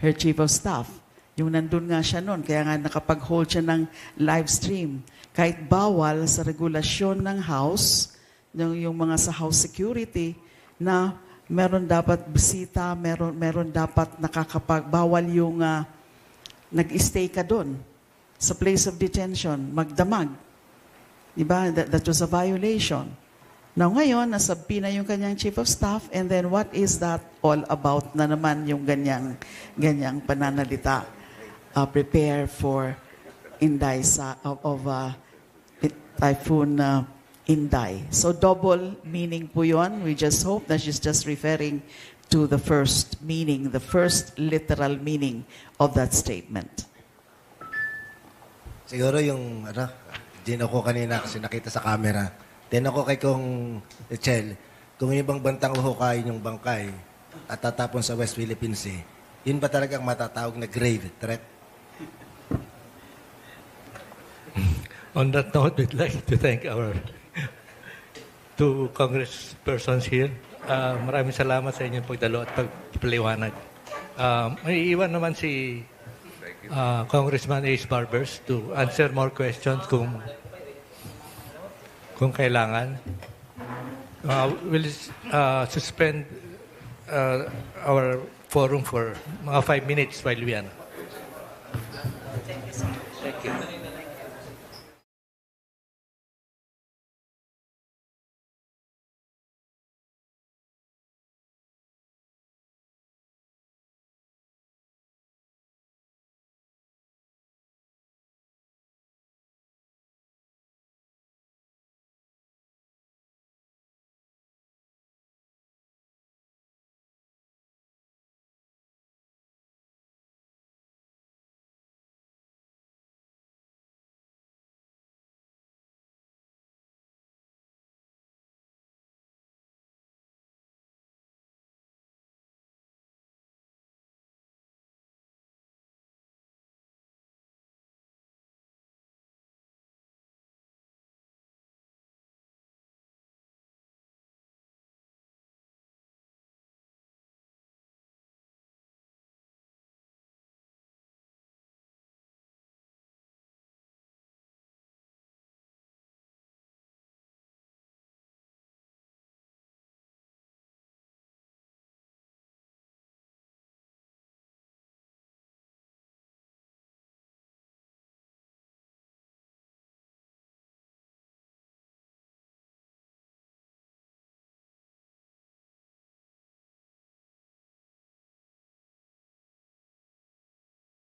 [SPEAKER 2] her chief of staff, yung nandun nga siya noon, kaya nga nakapag-hold siya ng live stream. Kahit bawal sa regulasyon ng House, yung mga sa House security, na meron dapat bisita, meron dapat bawal yung nag-stay ka doon sa place of detention, magdamag. Diba? That was a violation. Now ngayon, nasabina yung kanyang chief of staff, and then what is that all about na naman yung ganyang pananalita? Prepare for Inday of Typhoon Inday. So double meaning po yun. We just hope that she's just referring to the first meaning, the first literal meaning of that statement.
[SPEAKER 7] Siguro yung, din ako kanina kasi nakita sa camera. Din ako kay Kong Echel, kung yung ibang bantang uhukayin yung bangkay at tatapon sa West Philippine Sea, yun ba talagang matatawag na grave threat?
[SPEAKER 1] On that note, we'd like to thank our two congresspersons here. Maraming salamat sa inyong pagdalo at pagpaliwanag. May iwan naman si Congressman Ace Barbers to answer more questions kung kailangan. We'll suspend our forum for mga 5 minutes while we are. Thank you.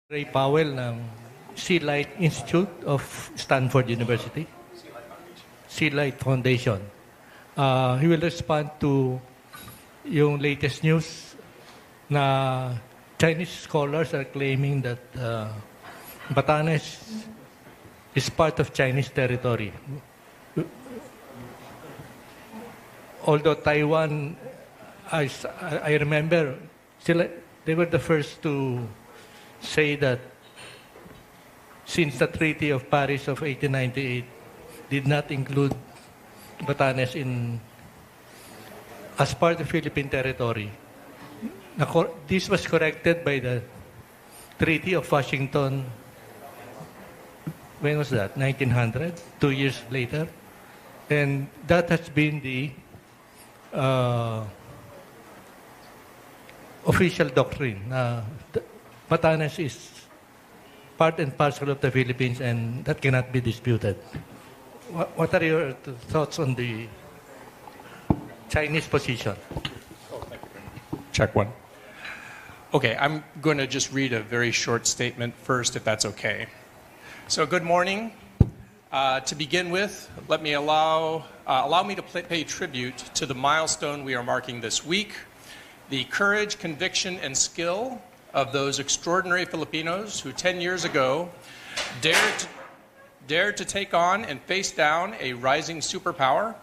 [SPEAKER 1] Ray Powell ng Sea Light Institute of Stanford University, Sea Light Foundation. He will respond to yung latest news na Chinese scholars are claiming that Batanes is part of Chinese territory. Although Taiwan, I remember, they were the first to say that since the Treaty of Paris of 1898 did not include Batanes as part of Philippine territory, this was corrected by the Treaty of Washington. When was that? 1900, 2 years later. And that has been the official doctrine. Batanes is part and parcel of the Philippines, and that cannot be disputed. What are your thoughts on the Chinese position.
[SPEAKER 12] Check one. Okay, I'm going to just read a very short statement first, if that's okay. So, good morning. To begin with, let me allow me to pay tribute to the milestone we are marking this week, the courage, conviction, and skill of those extraordinary Filipinos who 10 years ago dared to take on and face down a rising superpower,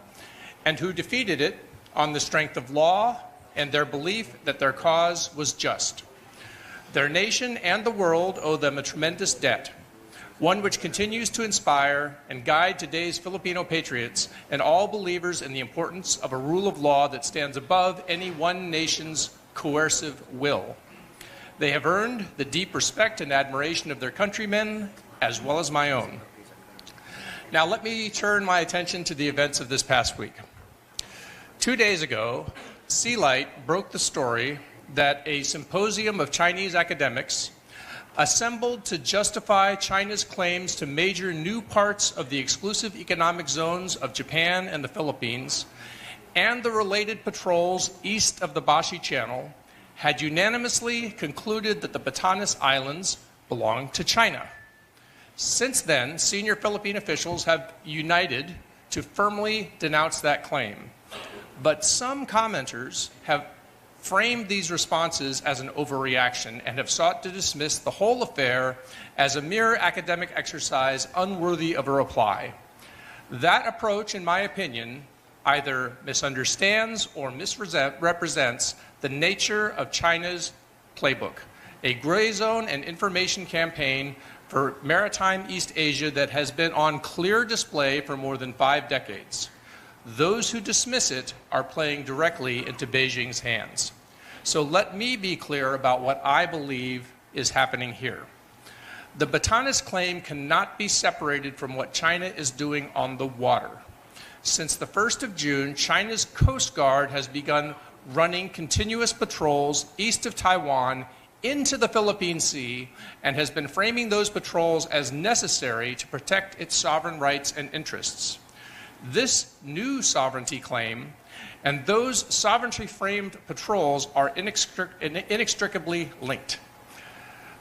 [SPEAKER 12] and who defeated it on the strength of law and their belief that their cause was just. Their nation and the world owe them a tremendous debt, one which continues to inspire and guide today's Filipino patriots and all believers in the importance of a rule of law that stands above any one nation's coercive will. They have earned the deep respect and admiration of their countrymen, as well as my own. Now let me turn my attention to the events of this past week. 2 days ago, Sealight broke the story that a symposium of Chinese academics assembled to justify China's claims to major new parts of the exclusive economic zones of Japan and the Philippines and the related patrols east of the Bashi Channel had unanimously concluded that the Batanes Islands belonged to China. Since then, senior Philippine officials have united to firmly denounce that claim. But some commenters have framed these responses as an overreaction and have sought to dismiss the whole affair as a mere academic exercise unworthy of a reply. That approach, in my opinion, either misunderstands or misrepresents the nature of China's playbook, a gray zone and information campaign for maritime East Asia that has been on clear display for more than 5 decades. Those who dismiss it are playing directly into Beijing's hands. So let me be clear about what I believe is happening here. The Batanes claim cannot be separated from what China is doing on the water. Since the 1st of June, China's Coast Guard has begun running continuous patrols east of Taiwan into the Philippine Sea and has been framing those patrols as necessary to protect its sovereign rights and interests. This new sovereignty claim and those sovereignty-framed patrols are inextricably linked.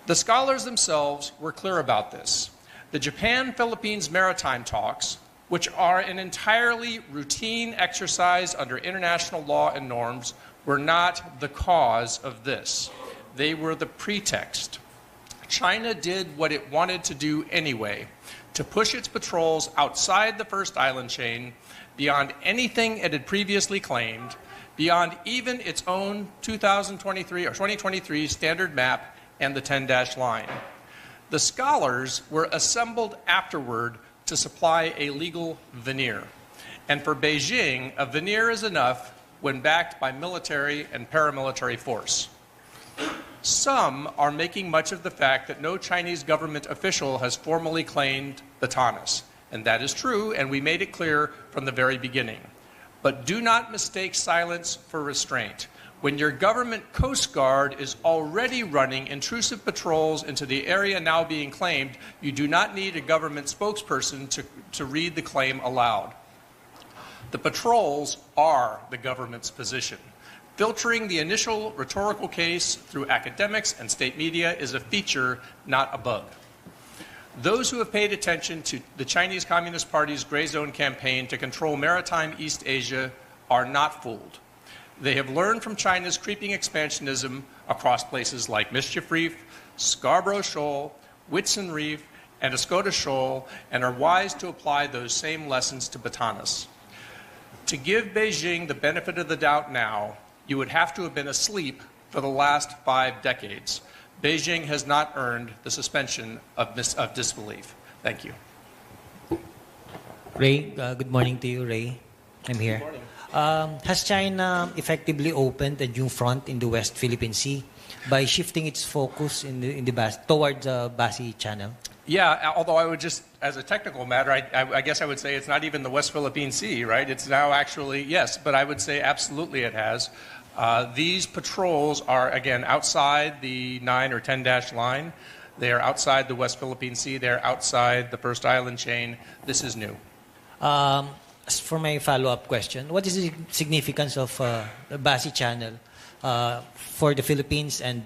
[SPEAKER 12] The scholars themselves were clear about this. The Japan-Philippines maritime talks, which are an entirely routine exercise under international law and norms, were not the cause of this. They were the pretext. China did what it wanted to do anyway, to push its patrols outside the first island chain, beyond anything it had previously claimed, beyond even its own 2023 standard map and the 10-dash line. The scholars were assembled afterward to supply a legal veneer. And for Beijing, a veneer is enough when backed by military and paramilitary force. Some are making much of the fact that no Chinese government official has formally claimed Batanes. And that is true, and we made it clear from the very beginning. But do not mistake silence for restraint. When your government Coast Guard is already running intrusive patrols into the area now being claimed, you do not need a government spokesperson to read the claim aloud. The patrols are the government's position. Filtering the initial rhetorical case through academics and state media is a feature, not a bug. Those who have paid attention to the Chinese Communist Party's gray zone campaign to control maritime East Asia are not fooled. They have learned from China's creeping expansionism across places like Mischief Reef, Scarborough Shoal, Whitsun Reef, and Escoda Shoal, and are wise to apply those same lessons to Batanes. To give Beijing the benefit of the doubt now, you would have to have been asleep for the last 5 decades. Beijing has not earned the suspension of disbelief. Thank you.
[SPEAKER 6] Ray, good morning to you, Ray. I'm here.
[SPEAKER 12] Good morning.
[SPEAKER 6] Has China effectively opened a new front in the West Philippine Sea by shifting its focus towards the Bashi Channel?
[SPEAKER 12] Yeah, although I would just, as a technical matter, I guess I would say it's not even the West Philippine Sea, right? It's now actually, yes, but I would say absolutely it has. These patrols are, again, outside the 9 or 10-dash line. They are outside the West Philippine Sea. They're outside the first island chain. This is new.
[SPEAKER 6] as for my follow-up question, what is the significance of the Basi Channel for the Philippines and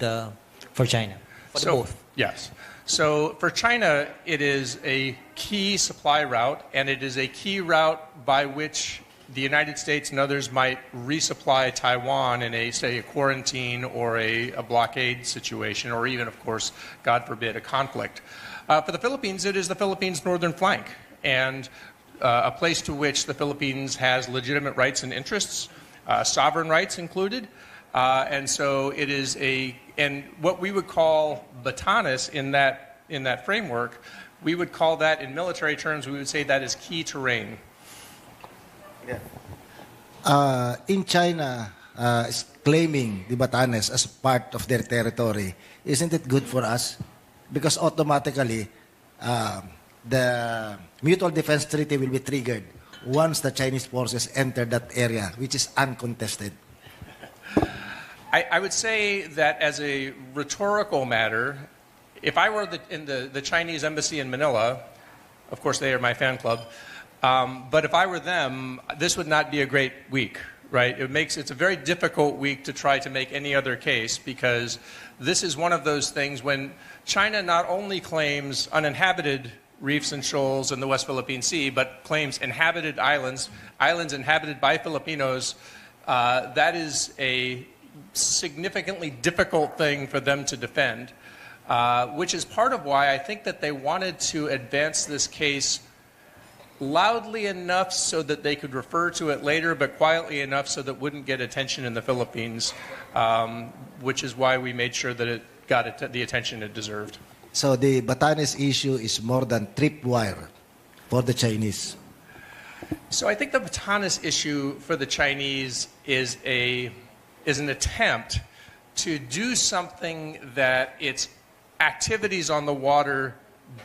[SPEAKER 6] for China? For both.
[SPEAKER 12] Yes. So for China, it is a key supply route, and it is a key route by which the United States and others might resupply Taiwan in a, say, a quarantine or a blockade situation, or even, of course, God forbid, a conflict. For the Philippines, it is the Philippines' northern flank, and a place to which the Philippines has legitimate rights and interests, sovereign rights included. And so it is and what we would call Batanes in that framework, we would call that, in military terms, we would say that is key terrain.
[SPEAKER 7] In China, is claiming the Batanes as part of their territory, isn't it good for us? Because automatically, the Mutual Defense Treaty will be triggered once the Chinese forces enter that area, which is uncontested.
[SPEAKER 12] I would say that as a rhetorical matter, if I were in the Chinese embassy in Manila, of course they are my fan club, but if I were them, this would not be a great week, right? It's a very difficult week to try to make any other case, because this is one of those things when China not only claims uninhabited reefs and shoals in the West Philippine Sea, but claims inhabited islands inhabited by Filipinos. That is a significantly difficult thing for them to defend, which is part of why I think that they wanted to advance this case loudly enough so that they could refer to it later, but quietly enough so that it wouldn't get attention in the Philippines, which is why we made sure that it got the attention it deserved.
[SPEAKER 7] So the Batanes issue is more than tripwire for the Chinese.
[SPEAKER 12] So I think the Batanes issue for the Chinese is an attempt to do something that its activities on the water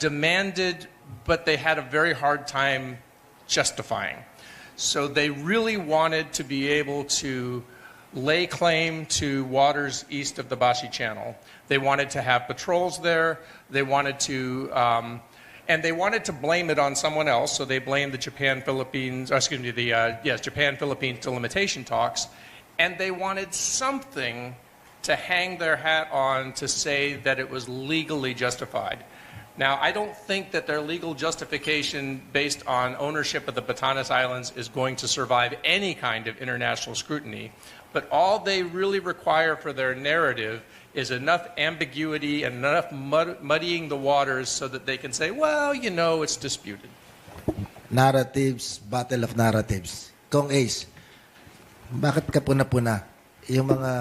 [SPEAKER 12] demanded, but they had a very hard time justifying. So they really wanted to be able to lay claim to waters east of the Basi Channel. They wanted to have patrols there. They wanted to, and they wanted to blame it on someone else. So they blamed the Japan-Philippines delimitation talks, and they wanted something to hang their hat on to say that it was legally justified. Now, I don't think that their legal justification based on ownership of the Batanes Islands is going to survive any kind of international scrutiny, but all they really require for their narrative is enough ambiguity and enough muddying the waters so that they can say, well, you know, it's disputed.
[SPEAKER 7] Narratives, battle of narratives. Kong Ace, bakit kapuna-puna yung mga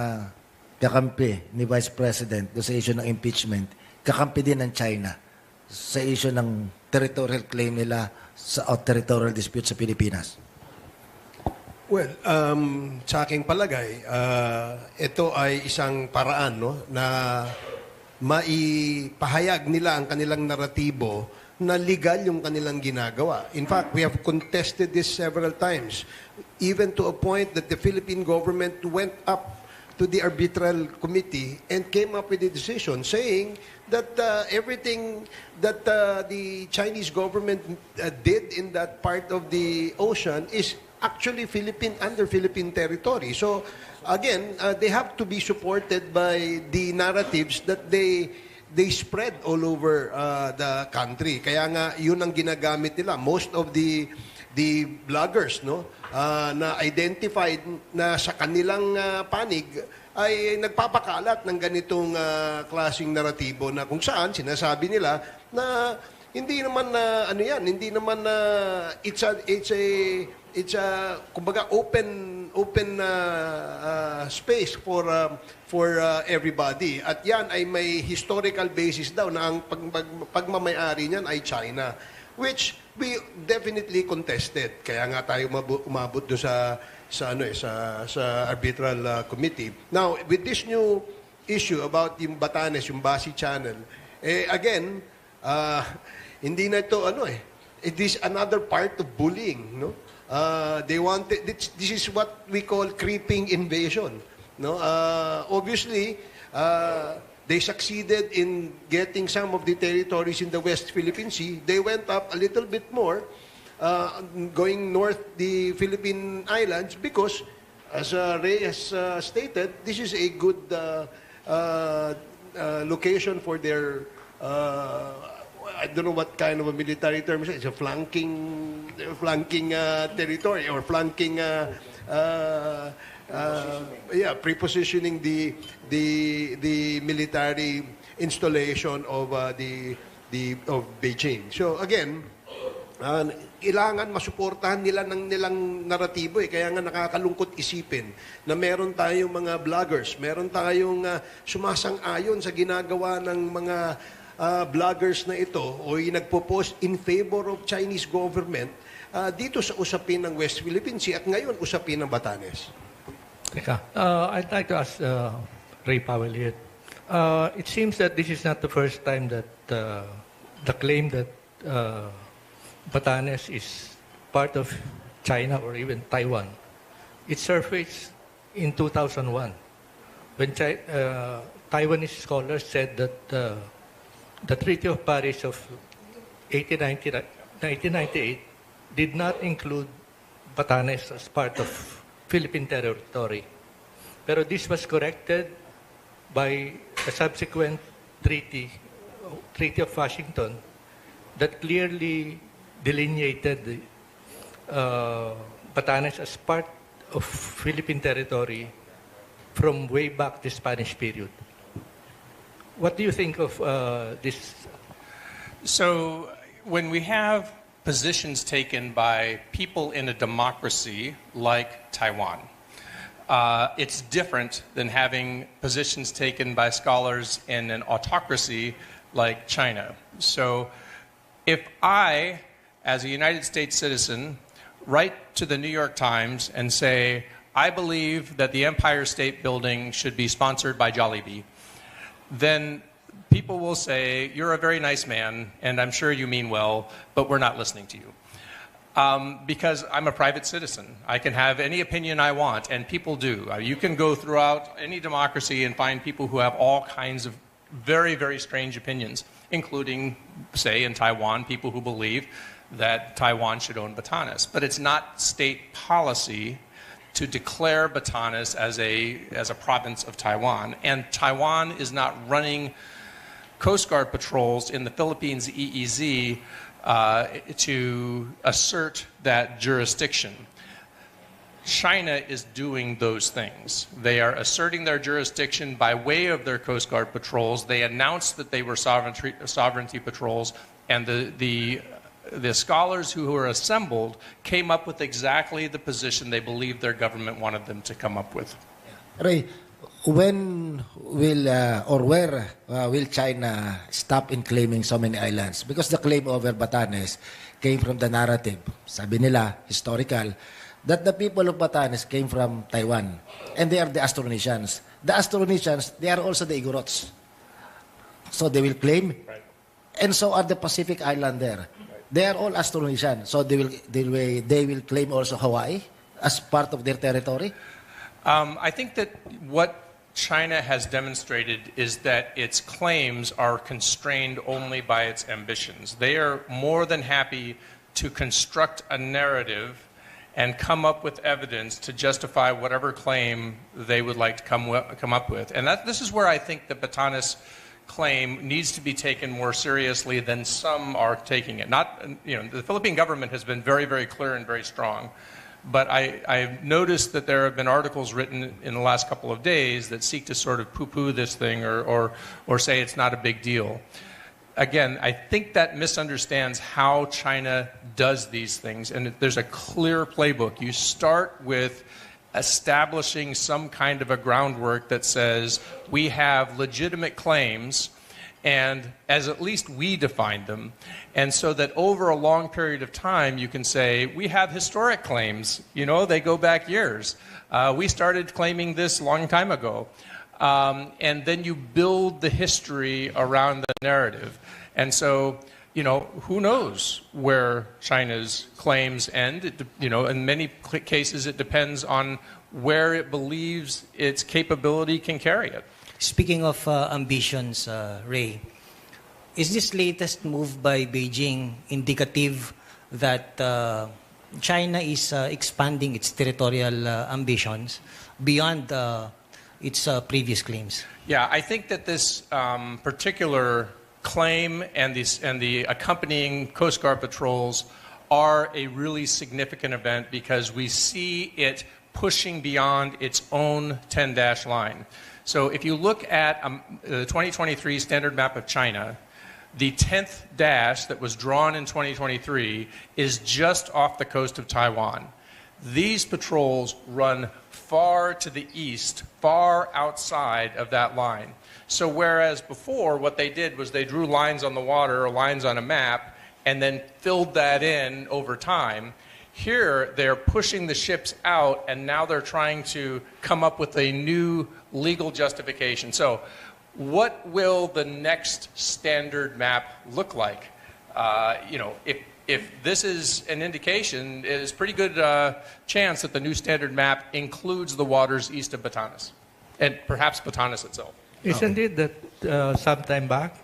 [SPEAKER 7] kakampi ni Vice President do sa issue ng impeachment, kakampi din ng China sa issue ng territorial claim nila sa territorial dispute sa Pilipinas?
[SPEAKER 5] Well, sa aking palagay, ito ay isang paraan, no, na maipahayag nila ang kanilang naratibo na legal yung kanilang ginagawa. In fact, we have contested this several times, even to a point that the Philippine government went up to the arbitral committee and came up with a decision saying that everything that the Chinese government did in that part of the ocean is actually under Philippine territory. So again, they have to be supported by the narratives that they spread all over the country. Kaya nga yun ang ginagamit nila. Most of the bloggers, no, na identified na sa kanilang panig ay nagpapakalat ng ganitong klaseng naratibo na kung saan sinasabi nila na hindi naman hindi naman it's a kumbaga open space for everybody, at yan ay may historical basis daw na ang pagmamayari niyan ay China, which we definitely contested. Kaya nga tayo umabot do sa arbitral committee. Now, with this new issue about yung Batanes, yung Basi Channel, again, hindi na ito it is another part of bullying, no? They wanted, this is what we call creeping invasion, no? Obviously, they succeeded in getting some of the territories in the West Philippine Sea. They went up a little bit more, going north the Philippine Islands because, as Ray has stated, this is a good location for their, I don't know what kind of a military term it's a flanking territory or flanking, prepositioning the military installation of of Beijing. So again, kailangan masuportahan nila ng nilang naratibo eh. Kaya nga nakakalungkot isipin na meron tayong mga vloggers, meron tayong sumasang-ayon sa ginagawa ng mga vloggers na ito o yung nagpo-post in favor of Chinese government dito sa usapin ng West Philippine Sea at ngayon usapin ng Batanes.
[SPEAKER 1] I'd like to ask Ray Powell here. It seems that this is not the first time that the claim that Batanes is part of China or even Taiwan. It surfaced in 2001 when Taiwanese scholars said that the Treaty of Paris of 1998 did not include Batanes as part of Philippine territory. Pero this was corrected by a subsequent Treaty of Washington that clearly delineated Batanes as part of Philippine territory from way back the Spanish period. What do you think of this?
[SPEAKER 12] So when we have positions taken by people in a democracy like Taiwan, it's different than having positions taken by scholars in an autocracy like China. So if I, as a United States citizen, write to the New York Times and say, I believe that the Empire State Building should be sponsored by Jollibee, then people will say, you're a very nice man, and I'm sure you mean well, but we're not listening to you. Because I'm a private citizen. I can have any opinion I want, and people do. You can go throughout any democracy and find people who have all kinds of very, very strange opinions, including, say, in Taiwan, people who believe that Taiwan should own Batanes. But it's not state policy to declare Batanes as a province of Taiwan. And Taiwan is not running Coast Guard patrols in the Philippines EEZ to assert that jurisdiction. China is doing those things. They are asserting their jurisdiction by way of their Coast Guard patrols. They announced that they were sovereignty patrols, and the scholars who were assembled came up with exactly the position they believed their government wanted them to come up with.
[SPEAKER 7] Ray, when will or where will China stop in claiming so many islands? Because the claim over Batanes came from the narrative, sabi nila, historical, that the people of Batanes came from Taiwan, and they are the Austronesians. The Austronesians, they are also the Igorots. So they will claim, and so are the Pacific Islander. They are all Austronesian, so they will claim also Hawaii as part of their territory.
[SPEAKER 12] I think that what China has demonstrated is that its claims are constrained only by its ambitions. They are more than happy to construct a narrative and come up with evidence to justify whatever claim they would like to come up with. And this is where I think the Batanes claim needs to be taken more seriously than some are taking it. The Philippine government has been very, very clear and very strong. But I've noticed that there have been articles written in the last couple of days that seek to sort of poo-poo this thing or say it's not a big deal. Again, I think that misunderstands how China does these things, and there's a clear playbook. You start with establishing some kind of a groundwork that says we have legitimate claims, and as at least we define them, and so that over a long period of time you can say we have historic claims, they go back years. We started claiming this a long time ago. And then you build the history around the narrative. And so, who knows where China's claims end? In many cases it depends on where it believes its capability can carry it.
[SPEAKER 6] Speaking of ambitions, Ray, is this latest move by Beijing indicative that China is expanding its territorial ambitions beyond its previous claims.
[SPEAKER 12] Yeah, I think that this particular claim and the accompanying Coast Guard patrols are a really significant event because we see it pushing beyond its own 10-dash line. So if you look at the 2023 standard map of China, the 10th dash that was drawn in 2023 is just off the coast of Taiwan. These patrols run far to the east, far outside of that line. So whereas before what they did was they drew lines on the water or lines on a map and then filled that in over time, here they're pushing the ships out and now they're trying to come up with a new legal justification. So what will the next standard map look like? If this is an indication, it is pretty good chance that the new standard map includes the waters east of Batanes, and perhaps Batanes itself.
[SPEAKER 1] Isn't it that some time back,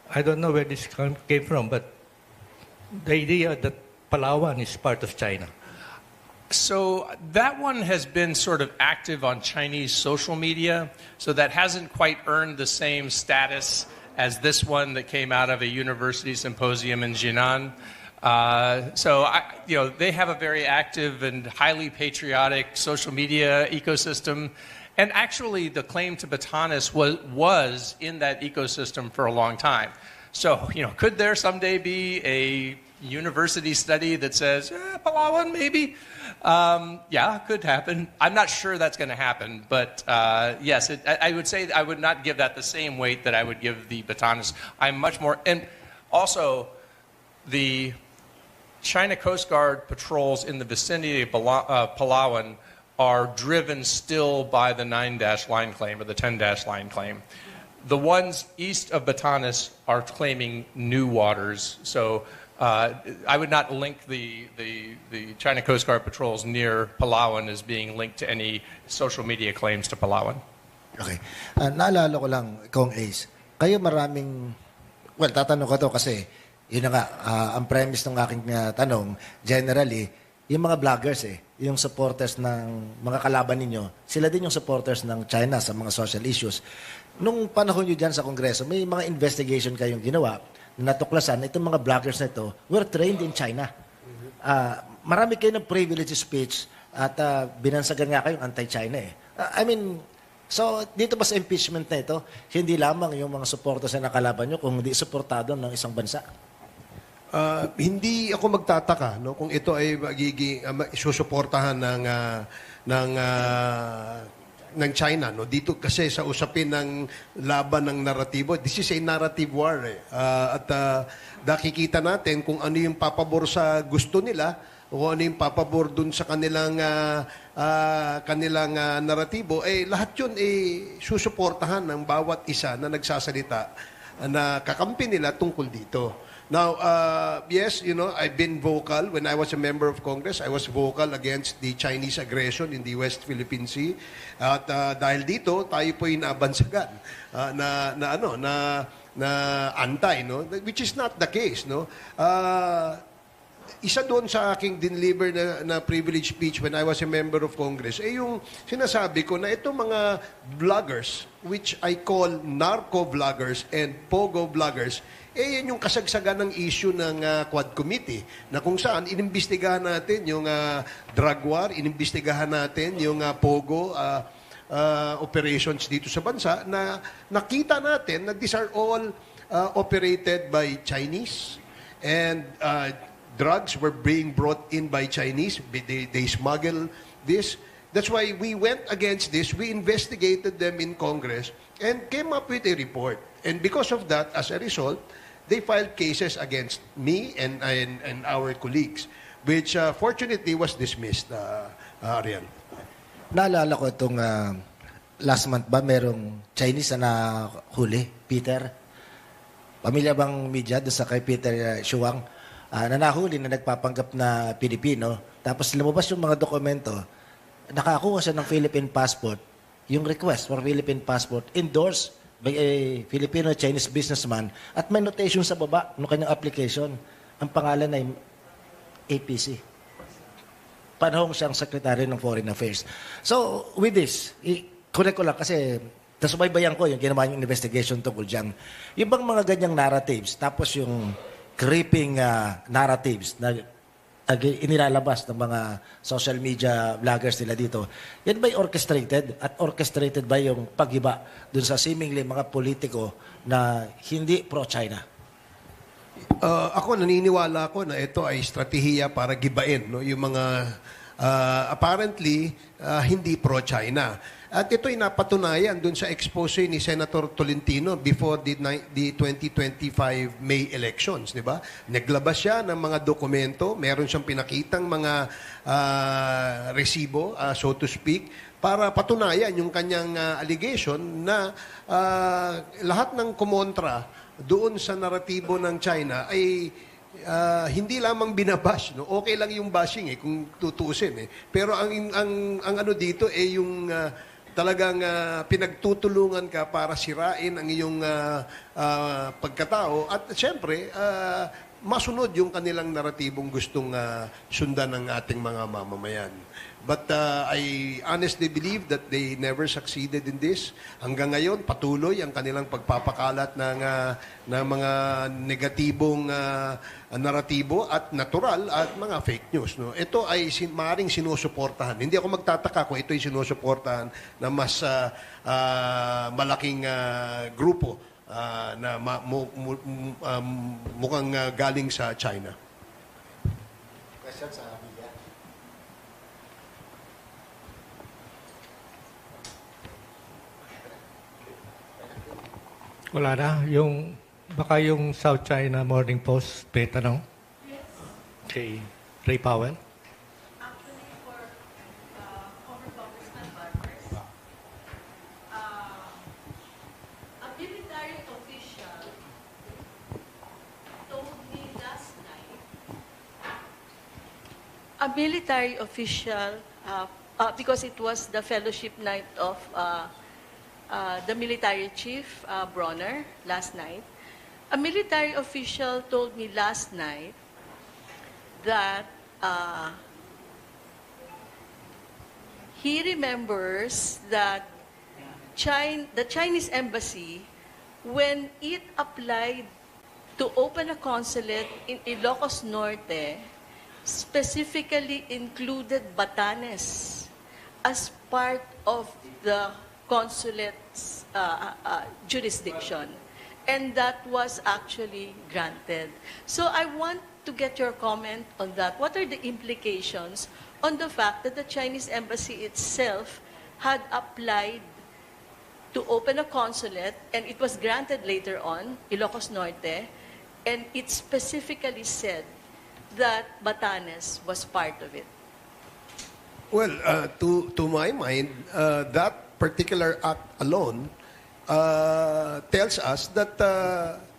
[SPEAKER 1] I don't know where this came from, but the idea that Palawan is part of China?
[SPEAKER 12] So that one has been sort of active on Chinese social media, so that hasn't quite earned the same status as this one that came out of a university symposium in Jinan. They have a very active and highly patriotic social media ecosystem. And actually, the claim to Batanes was in that ecosystem for a long time. So, could there someday be a university study that says, Palawan, maybe? Yeah, could happen. I'm not sure that's going to happen, but yes, I would say I would not give that the same weight that I would give the Batanes. I'm much more, and also the China Coast Guard patrols in the vicinity of Palawan are driven still by the 9-dash line claim or the 10-dash line claim. The ones east of Batanes are claiming new waters, so I would not link the China Coast Guard patrols near Palawan as being linked to any social media claims to Palawan.
[SPEAKER 7] Okay. Naalala ko lang, Kong Ace, kayo maraming, well, tatanong ko to kasi, yun na nga, ang premise ng aking tanong, generally, yung mga vloggers yung supporters ng mga kalaban ninyo, sila din yung supporters ng China sa mga social issues. Nung panahon nyo dyan sa Kongreso, may mga investigation kayong ginawa na natuklasan, itong mga vloggers na ito were trained in China. Marami kayo ng privilege speech at binansagan nga kayong anti-China so dito ba sa impeachment na ito, hindi lamang yung mga supporters na nakalaban nyo kung hindi suportado ng isang bansa?
[SPEAKER 5] Hindi ako magtataka kung ito ay magiging susuportahan ng China dito kasi sa usapin ng laban ng naratibo. This is a narrative war at nakikita natin kung ano yung papabor sa gusto nila o ano yung papabor dun sa kanilang naratibo, lahat yun susuportahan ng bawat isa na nagsasalita na kakampi nila tungkol dito. Now, yes, I've been vocal. When I was a member of Congress, I was vocal against the Chinese aggression in the West Philippine Sea. At dahil dito, tayo po inabansagan na anti, which is not the case. Isa doon sa aking deliver na privilege speech when I was a member of Congress, yung sinasabi ko na itong mga vloggers, which I call narco-vloggers and pogo-vloggers, yan yung kasagsagan ng issue ng Quad Committee na kung saan inimbestigahan natin yung drug war, inimbestigahan natin yung pogo operations dito sa bansa na nakita natin na these are all operated by Chinese and drugs were being brought in by Chinese. They smuggle this. That's why we went against this. We investigated them in Congress and came up with a report. And because of that, as a result, they filed cases against me and our colleagues, which fortunately was dismissed, Ariel.
[SPEAKER 7] Naalala ko itong last month ba, merong Chinese na nahuli, Peter? Pamilya bang media doon sa kay Peter Shuang? Na nahuli na nagpapanggap na Pilipino. Tapos lumabas yung mga dokumento, nakakuha siya ng Philippine passport, yung request for Philippine passport, endorsed by a Filipino-Chinese businessman at may notation sa baba ng kanyang application. Ang pangalan ay APC. Panahong siyang Secretary ng Foreign Affairs. So, with this, connect ko lang kasi nasubaybayan ko yung ginawa yung investigation tungkol dyan. Yung bang mga ganyang narratives, tapos yung creeping narratives na inilalabas ng mga social media vloggers nila dito, yan ba'y orchestrated? At orchestrated ba yung paghiba dun sa seemingly mga politiko na hindi pro-China?
[SPEAKER 5] Ako naniniwala ko na ito ay estratehiya para gibain no yung mga apparently hindi pro-China. At ito'y napatunayan dun sa expose ni Senator Tolentino before the 2025 May elections, di ba? Naglabas siya ng mga dokumento, meron siyang pinakitang mga resibo, so to speak, para patunayan yung kanyang allegation na lahat ng kumontra doon sa naratibo ng China ay hindi lamang binabash, no? Okay lang yung bashing kung tutusin Pero ang ano dito yung talagang pinagtutulungan ka para sirain ang iyong pagkatao at siyempre masunod yung kanilang naratibong gustong sundan ng ating mga mamamayan. But I honestly believe that they never succeeded in this. Hanggang ngayon, patuloy ang kanilang pagpapakalat ng mga negatibong naratibo at natural at mga fake news. No? Ito ay maaaring sinusuportahan. Hindi ako magtataka kung ito ay sinusuportahan ng mas malaking grupo na mukhang galing sa China.
[SPEAKER 4] Question sa media?
[SPEAKER 1] Wala na. Baka yung South China Morning Post, may tanong? Kay Ray Powell?
[SPEAKER 10] Actually, for former Congressman Barbers, a military official told me last night, because it was the fellowship night of the military chief, Bronner, last night. A military official told me last night that he remembers that the Chinese embassy, when it applied to open a consulate in Ilocos Norte, specifically included Batanes as part of the consulate's jurisdiction. And that was actually granted. So I want to get your comment on that. What are the implications on the fact that the Chinese embassy itself had applied to open a consulate, and it was granted later on, Ilocos Norte, and it specifically said that Batanes was part of it?
[SPEAKER 5] Well, to my mind, that particular act alone tells us that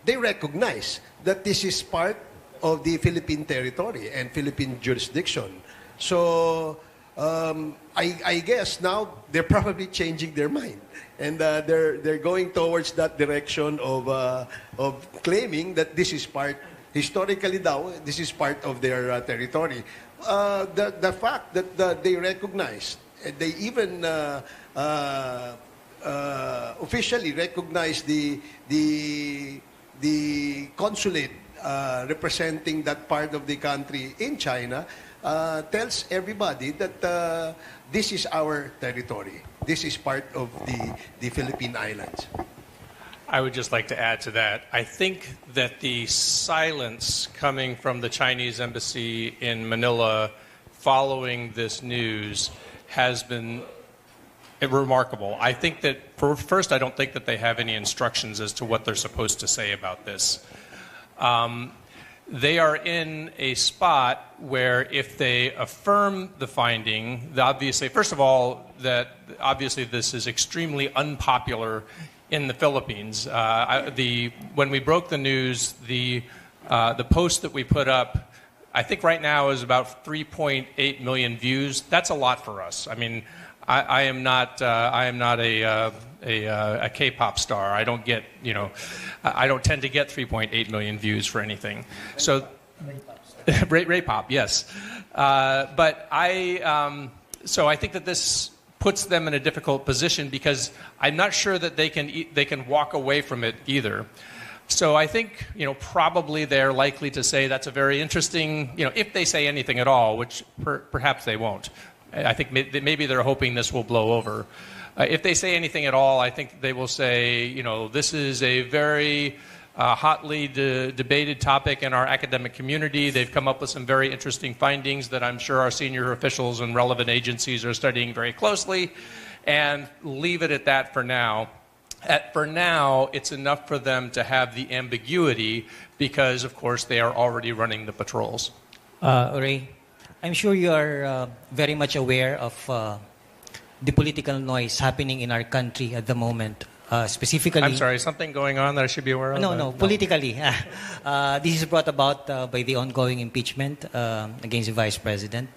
[SPEAKER 5] they recognize that this is part of the Philippine territory and Philippine jurisdiction. So I guess now they're probably changing their mind, and they're going towards that direction of claiming that this is part, historically daw, this is part of their territory. The fact that they recognize, they even officially recognize the consulate representing that part of the country in China tells everybody that this is our territory. This is part of the Philippine Islands.
[SPEAKER 12] I would just like to add to that. I think that the silence coming from the Chinese embassy in Manila following this news has been remarkable. I think that, first, I don't think that they have any instructions as to what they're supposed to say about this. They are in a spot where if they affirm the finding, obviously, first of all, that obviously this is extremely unpopular in the Philippines. When we broke the news, the post that we put up, I think right now is about 3.8 million views. That's a lot for us. I mean, I am not a K-pop star. I don't get, I don't tend to get 3.8 million views for anything. So Ray Pop, yes. But so I think that this puts them in a difficult position because I'm not sure that they can walk away from it either. So I think, probably they're likely to say that's a very interesting, if they say anything at all, which perhaps they won't. I think maybe they're hoping this will blow over. If they say anything at all, I think they will say, this is a very hotly debated topic in our academic community. They've come up with some very interesting findings that I'm sure our senior officials and relevant agencies are studying very closely, and leave it at that for now. For now, it's enough for them to have the ambiguity because, of course, they are already running the patrols.
[SPEAKER 6] Ray, I'm sure you are very much aware of the political noise happening in our country at the moment. Specifically,
[SPEAKER 12] I'm sorry, something going on that I should be aware of?
[SPEAKER 6] No, politically. This is brought about by the ongoing impeachment against the Vice President.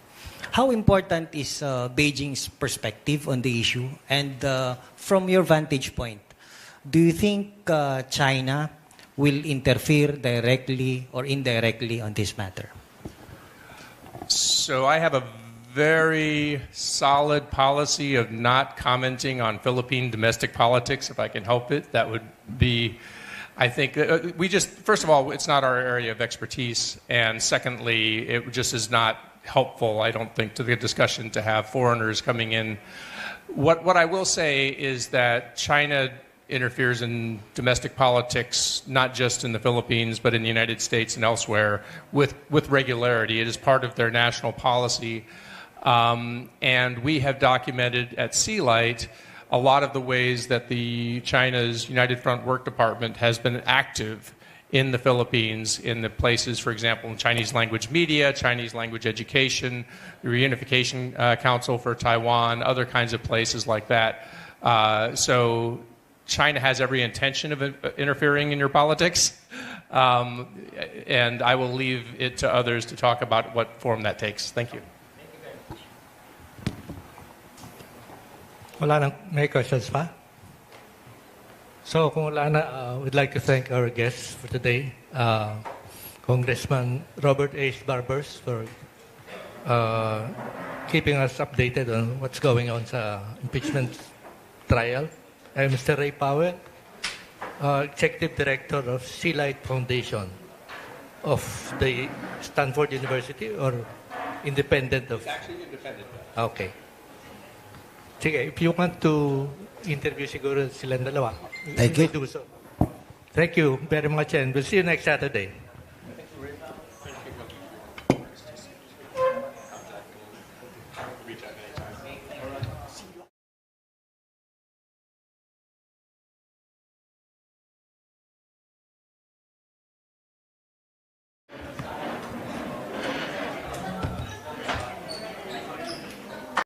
[SPEAKER 6] How important is Beijing's perspective on the issue? And from your vantage point, do you think China will interfere directly or indirectly on this matter?
[SPEAKER 12] So I have a very solid policy of not commenting on Philippine domestic politics, if I can help it. That would be, I think, first of all, it's not our area of expertise. And secondly, it just is not helpful, I don't think, to the discussion to have foreigners coming in. What I will say is that China interferes in domestic politics, not just in the Philippines, but in the United States and elsewhere, with regularity. It is part of their national policy. And we have documented at Sealight a lot of the ways that China's United Front Work Department has been active in the Philippines, in the places, for example, in Chinese language media, Chinese language education, the Reunification Council for Taiwan, other kinds of places like that. So China has every intention of interfering in your politics, and I will leave it to others to talk about what form that takes. Thank you.
[SPEAKER 1] Wala nang may questions pa? So kung wala na, we'd like to thank our guests for today, Congressman Robert H. Barbers, for keeping us updated on what's going on sa impeachment trial. Mr. Ray Powell, Executive Director of Sealight Foundation of the Stanford University, or independent of?
[SPEAKER 12] It's actually independent.
[SPEAKER 1] Okay. Sige, if you want to interview siguro silang dalawa,
[SPEAKER 7] Thank you.
[SPEAKER 1] do so. Thank you very much, and we'll see you next Saturday.